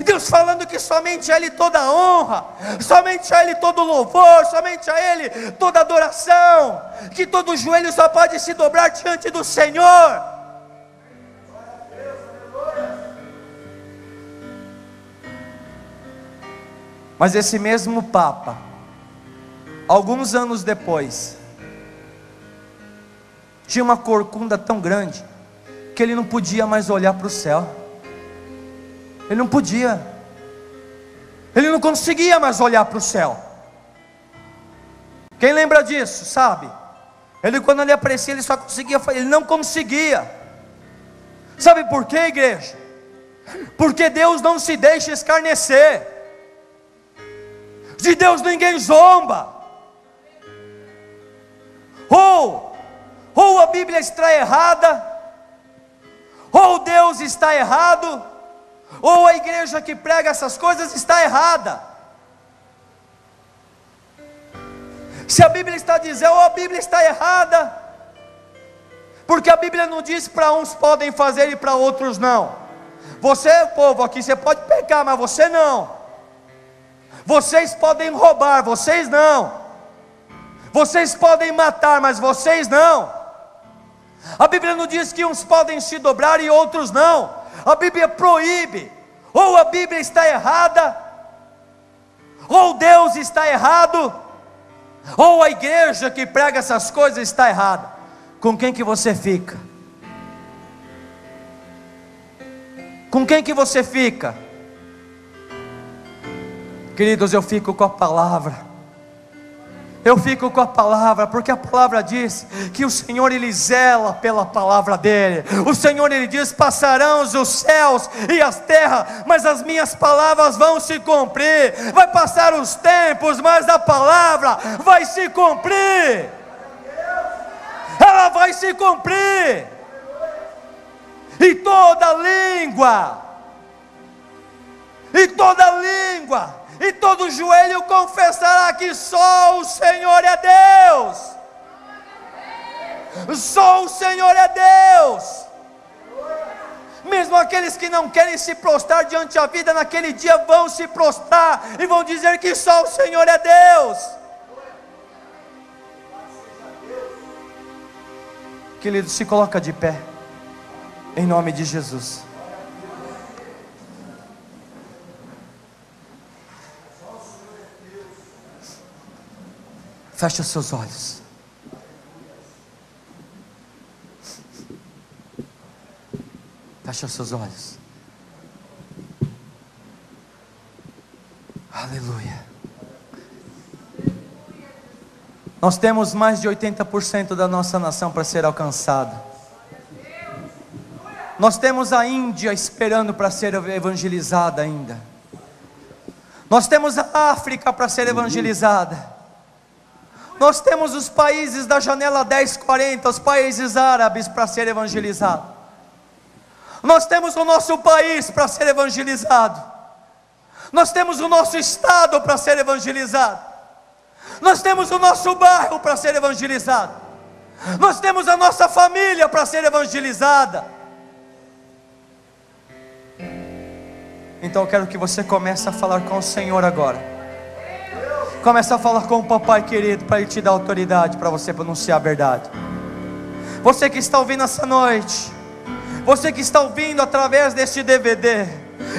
[SPEAKER 1] Deus falando que somente a ele toda a honra, somente a ele todo louvor, somente a ele toda adoração, que todo joelho só pode se dobrar diante do Senhor. Mas esse mesmo Papa, alguns anos depois, tinha uma corcunda tão grande, que ele não podia mais olhar para o céu. Ele não podia, ele não conseguia mais olhar para o céu. Quem lembra disso, sabe? Ele, quando ele aparecia, ele só conseguia, ele não conseguia. Sabe por quê, igreja? Porque Deus não se deixa escarnecer. De Deus ninguém zomba. Ou a Bíblia está errada, ou Deus está errado, ou a igreja que prega essas coisas está errada. Se a Bíblia está dizendo, ou a Bíblia está errada, porque a Bíblia não diz para uns podem fazer e para outros não. Você, povo aqui, você pode pecar, mas você não. Vocês podem roubar, vocês não. Vocês podem matar, mas vocês não. A Bíblia não diz que uns podem se dobrar e outros não. A Bíblia proíbe. Ou a Bíblia está errada, ou Deus está errado, ou a igreja que prega essas coisas está errada. Com quem que você fica? Com quem que você fica? Queridos, eu fico com a palavra. Eu fico com a palavra, porque a palavra diz que o Senhor, Ele zela pela palavra dEle. O Senhor, Ele diz, passarão os céus e as terras, mas as minhas palavras vão se cumprir. Vai passar os tempos, mas a palavra vai se cumprir. Ela vai se cumprir. E toda língua, e todo joelho confessará que só o Senhor é Deus. Só o Senhor é Deus. Mesmo aqueles que não querem se prostrar diante da vida, naquele dia vão se prostrar e vão dizer que só o Senhor é Deus. Querido, se coloca de pé, em nome de Jesus. Feche os seus olhos. Feche os seus olhos. Aleluia. Nós temos mais de 80% da nossa nação para ser alcançada. Nós temos a Índia esperando para ser evangelizada ainda. Nós temos a África para ser evangelizada. Nós temos os países da janela 1040, os países árabes para ser evangelizado. Nós temos o nosso país para ser evangelizado. Nós temos o nosso estado para ser evangelizado. Nós temos o nosso bairro para ser evangelizado. Nós temos a nossa família para ser evangelizada. Então eu quero que você comece a falar com o Senhor agora. Comece a falar com o papai querido, para Ele te dar autoridade, para você pronunciar a verdade. Você que está ouvindo essa noite, você que está ouvindo através deste DVD,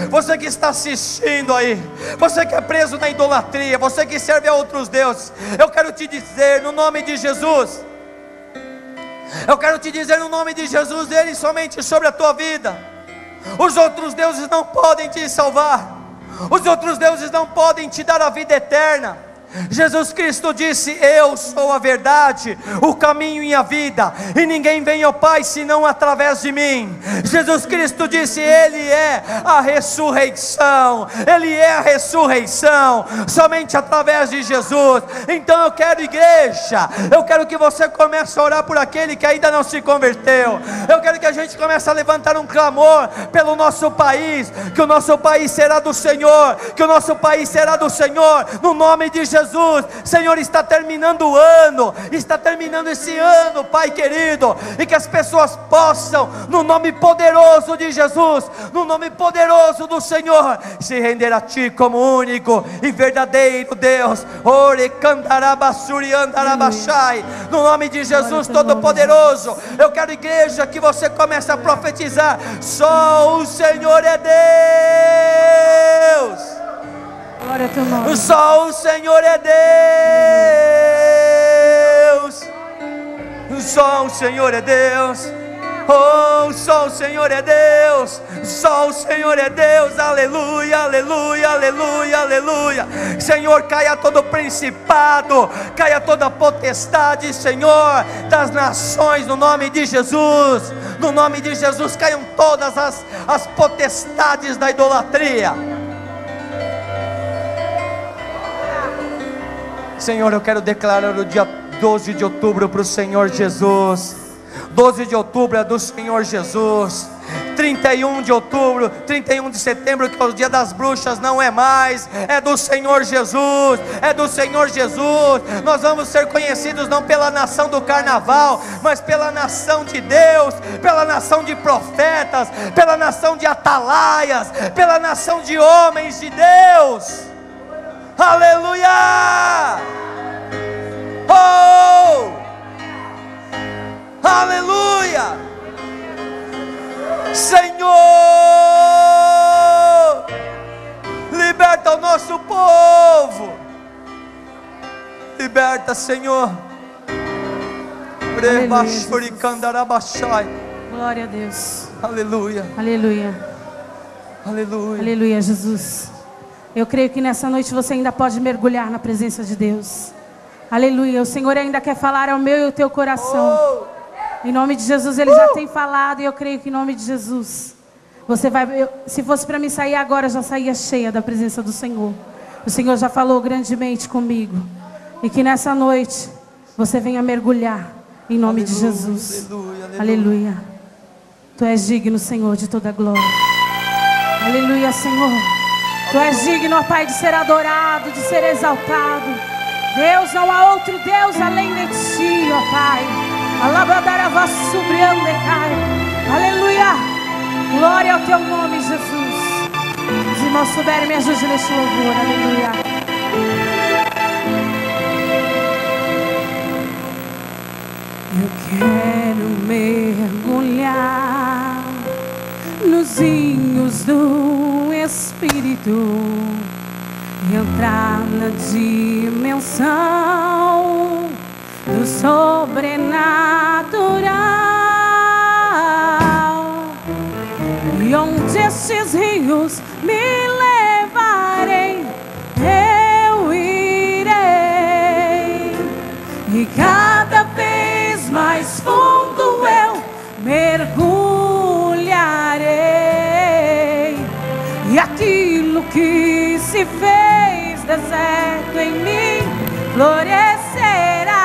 [SPEAKER 1] você que está assistindo aí, você que é preso na idolatria, você que serve a outros deuses, eu quero te dizer no nome de Jesus, eu quero te dizer no nome de Jesus, Ele somente sobre a tua vida, Os outros deuses não podem te salvar. Os outros deuses não podem te dar a vida eterna. Jesus Cristo disse: eu sou a verdade, o caminho e a vida, e ninguém vem ao Pai senão através de mim. Jesus Cristo disse: Ele é a ressurreição, Ele é a ressurreição, somente através de Jesus. Então eu quero, igreja, eu quero que você comece a orar por aquele que ainda não se converteu. Eu quero que a gente comece a levantar um clamor pelo nosso país, que o nosso país será do Senhor, que o nosso país será do Senhor, no nome de Jesus. Senhor, está terminando o ano, está terminando esse ano, Pai querido, e que as pessoas possam, no nome poderoso de Jesus, no nome poderoso do Senhor, se render a Ti como único e verdadeiro Deus. No nome de Jesus Todo-Poderoso, eu quero, igreja, que você comece a profetizar: só o Senhor é Deus.
[SPEAKER 2] Glória a teu nome.
[SPEAKER 1] Só o Senhor é Deus. Só o Senhor é Deus. Oh, só o Senhor é Deus. Só o Senhor é Deus. Aleluia, aleluia, aleluia, aleluia. Senhor, caia todo principado, caia toda potestade, Senhor, das nações, no nome de Jesus. No nome de Jesus, caiam todas as potestades da idolatria. Senhor, eu quero declarar o dia 12 de outubro para o Senhor Jesus. 12 de outubro é do Senhor Jesus. 31 de outubro, 31 de setembro, que é o dia das bruxas, não é mais, é do Senhor Jesus, é do Senhor Jesus. Nós vamos ser conhecidos não pela nação do carnaval, mas pela nação de Deus, pela nação de profetas, pela nação de atalaias, pela nação de homens de Deus. Aleluia! Oh! Aleluia! Senhor, liberta o nosso povo. Liberta, Senhor.
[SPEAKER 2] Glória a Deus.
[SPEAKER 1] Aleluia.
[SPEAKER 2] Aleluia.
[SPEAKER 1] Aleluia.
[SPEAKER 2] Aleluia, Jesus. Eu creio que nessa noite você ainda pode mergulhar na presença de Deus. Aleluia. O Senhor ainda quer falar ao meu e ao teu coração. Em nome de Jesus, Ele já tem falado. E eu creio que em nome de Jesus você vai, se fosse para mim sair agora, eu já saía cheia da presença do Senhor. O Senhor já falou grandemente comigo. E que nessa noite você venha mergulhar em nome de Jesus.
[SPEAKER 1] Aleluia, aleluia.
[SPEAKER 2] Aleluia. Tu és digno, Senhor, de toda glória. Aleluia, Senhor. Tu és digno, ó Pai, de ser adorado, de ser exaltado. Deus, não há outro Deus além de Ti, ó Pai. Aleluia. Glória ao Teu nome, Jesus. Os irmãos souberem, me ajude neste louvor. Aleluia. Eu quero mergulhar nos rios do Espírito e entrar na dimensão do sobrenatural, e onde esses rios me levarem, eu irei, e cada vez mais fundo eu mergulharei, e aquilo que se fez deserto em mim florescerá,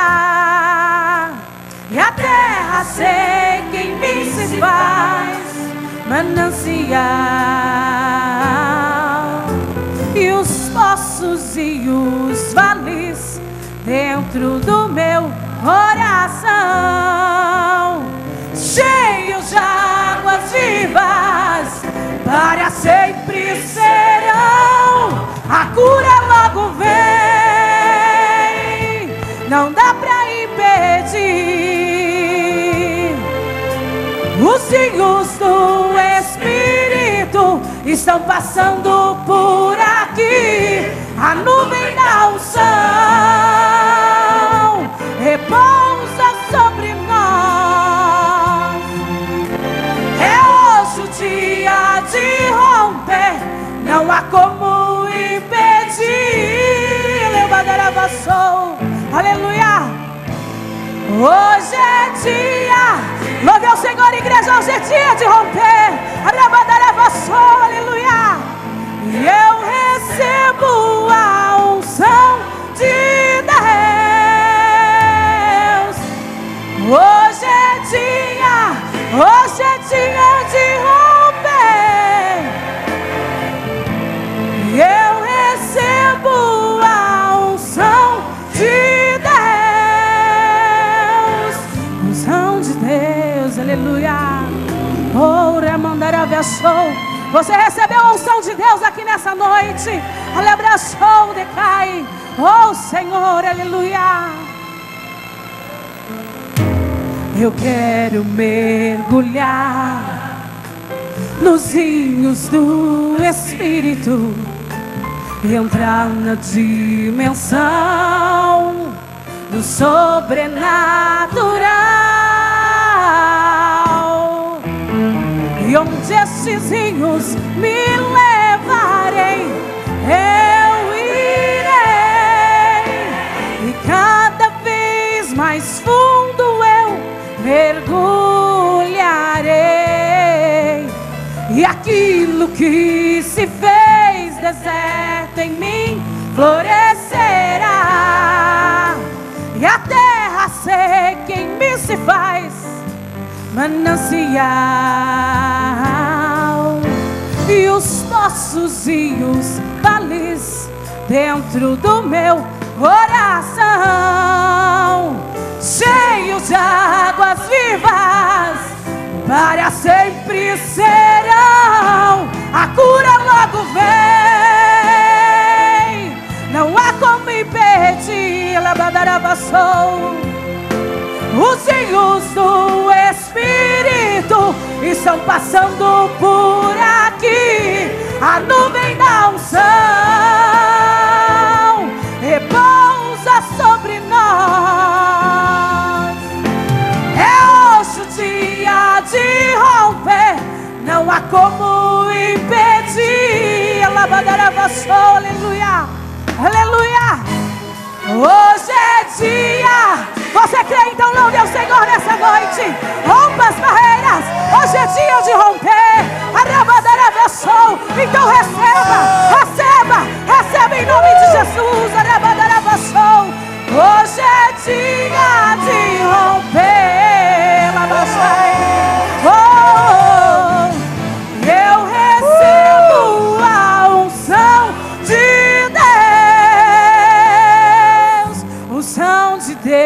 [SPEAKER 2] e a terra seca em mim se faz manancial, e os poços e os vales dentro do meu coração, cheios de águas vivas, para sempre serão. A cura logo vem, não dá pra impedir. Os rios do Espírito estão passando por aqui. A nuvem da unção repousa sobre nós. É hoje o dia não há como impedir. Levantaravassou, aleluia. Hoje é dia, louve ao Senhor, igreja, hoje é dia de romper. Levantaravassou, aleluia. E eu recebo a unção de Deus. Hoje é dia de romper. E eu recebo a unção de Deus. Unção de Deus, aleluia. Oh, remandaravessou. Você recebeu a unção de Deus aqui nessa noite. Alebraçou, decai. Oh, Senhor, aleluia. Eu quero mergulhar nos rios do Espírito e entrar na dimensão do sobrenatural. E onde estes rios me levarem, eu irei. E cada vez mais fundo eu mergulharei. E aquilo que se fez deserto em mim florescerá. E a terra seca em mim se faz manancial. E os poços e os vales dentro do meu coração, cheios de águas vivas, para sempre serão. A cura logo vem, não há como impedir. Labadaravassou. Os rios do Espírito estão passando por aqui. A nuvem da unção repousa sobre nós. É hoje o dia de romper, não há como impedir. Alabadaravassou, aleluia, aleluia. Hoje é dia. Você crê? Então louve ao Senhor nessa noite. Rompa as barreiras. Hoje é dia de romper. Arabadaravassou. Então receba em nome de Jesus. Arabadaravassou. Hoje é dia de romper. Oh, eu recebo a unção de Deus. Unção de Deus.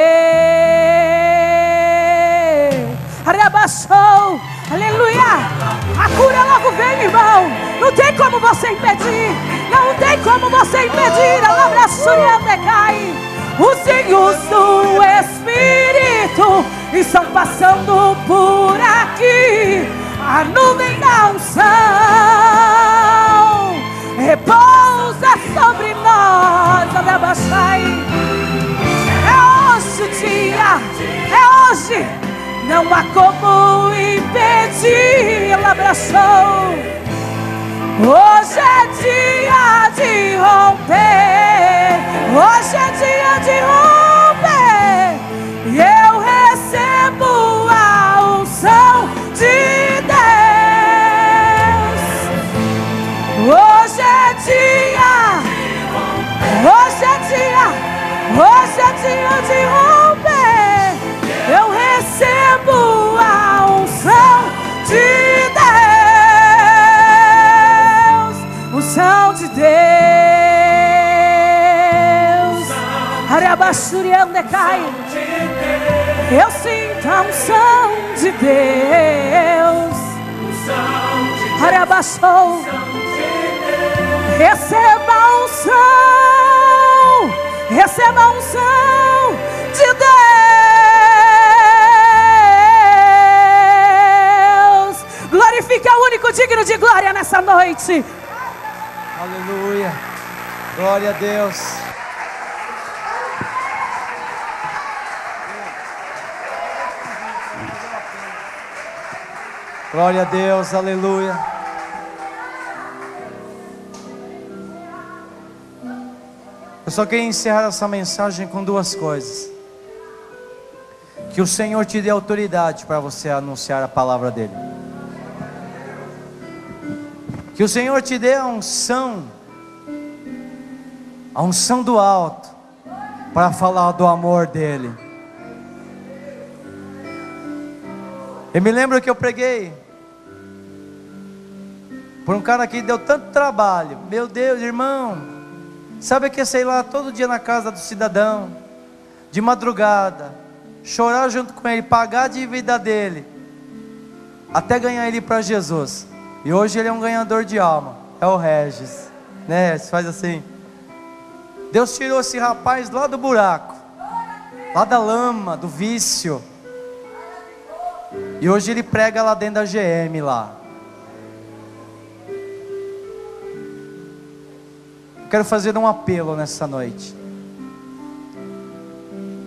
[SPEAKER 2] Arrebaixou, aleluia. A cura logo vem, irmão. Não tem como você impedir. Não tem como você impedir. A obra decai. Os rios do Espírito estão passando por aqui. A nuvem da unção repousa sobre nós. Arrebaixai. É hoje o dia. É hoje. Não há como impedir. Ela abraçou. Hoje é dia de romper. Hoje é dia de romper. E eu recebo a unção de Deus. Hoje é dia. Hoje é dia. Hoje é dia de romper. Eu recebo a unção de Deus. Unção de Deus. Arabaxurianda cai. Eu sinto a unção de Deus. Arabaxou. Receba a unção. Receba a unção de Deus. Glorifique o único digno de glória nessa noite.
[SPEAKER 1] Aleluia. Glória a Deus. Glória a Deus, aleluia. Eu só queria encerrar essa mensagem com duas coisas. Que o Senhor te dê autoridade para você anunciar a palavra dEle. Que o Senhor te dê a unção do alto, para falar do amor dEle. Eu me lembro que eu preguei por um cara que deu tanto trabalho. Meu Deus, irmão, sabe que sei lá, todo dia na casa do cidadão, de madrugada, chorar junto com ele, pagar a dívida dele, até ganhar ele para Jesus. E hoje ele é um ganhador de alma, é o Regis, né? Você faz assim. Deus tirou esse rapaz lá do buraco, lá da lama, do vício, e hoje ele prega lá dentro da GM lá. Eu quero fazer um apelo nessa noite.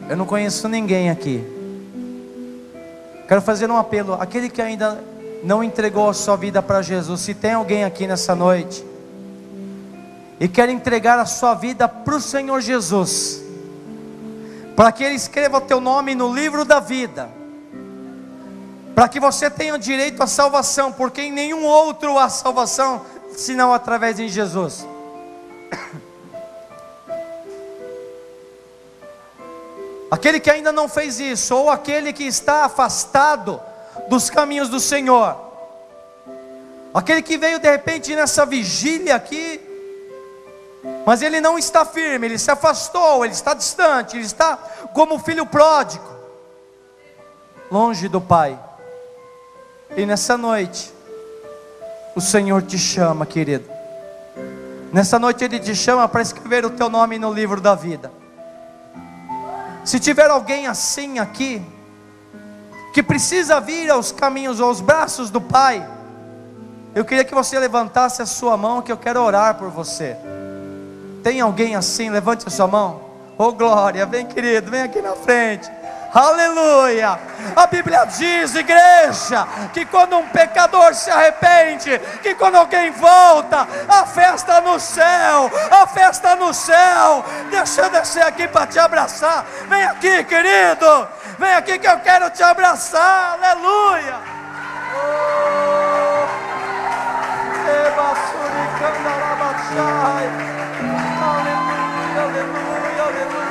[SPEAKER 1] Eu não conheço ninguém aqui. Quero fazer um apelo. Aquele que ainda não entregou a sua vida para Jesus, se tem alguém aqui nessa noite e quer entregar a sua vida para o Senhor Jesus, para que Ele escreva o teu nome no livro da vida, para que você tenha direito à salvação, porque em nenhum outro há salvação, senão através de Jesus. Aquele que ainda não fez isso, ou aquele que está afastado dos caminhos do Senhor, aquele que veio de repente nessa vigília aqui, mas ele não está firme, ele se afastou, ele está distante, ele está como o filho pródigo, longe do Pai. E nessa noite, o Senhor te chama, querido. Nessa noite Ele te chama para escrever o teu nome no livro da vida. Se tiver alguém assim aqui, que precisa vir aos caminhos, aos braços do Pai, eu queria que você levantasse a sua mão, que eu quero orar por você. Tem alguém assim? Levante a sua mão. Oh glória, vem querido, vem aqui na frente. Aleluia. A Bíblia diz, igreja, que quando um pecador se arrepende, que quando alguém volta, a festa no céu, a festa no céu. Deixa eu descer aqui para te abraçar. Vem aqui, querido, vem aqui que eu quero te abraçar. Aleluia. Aleluia, aleluia, aleluia.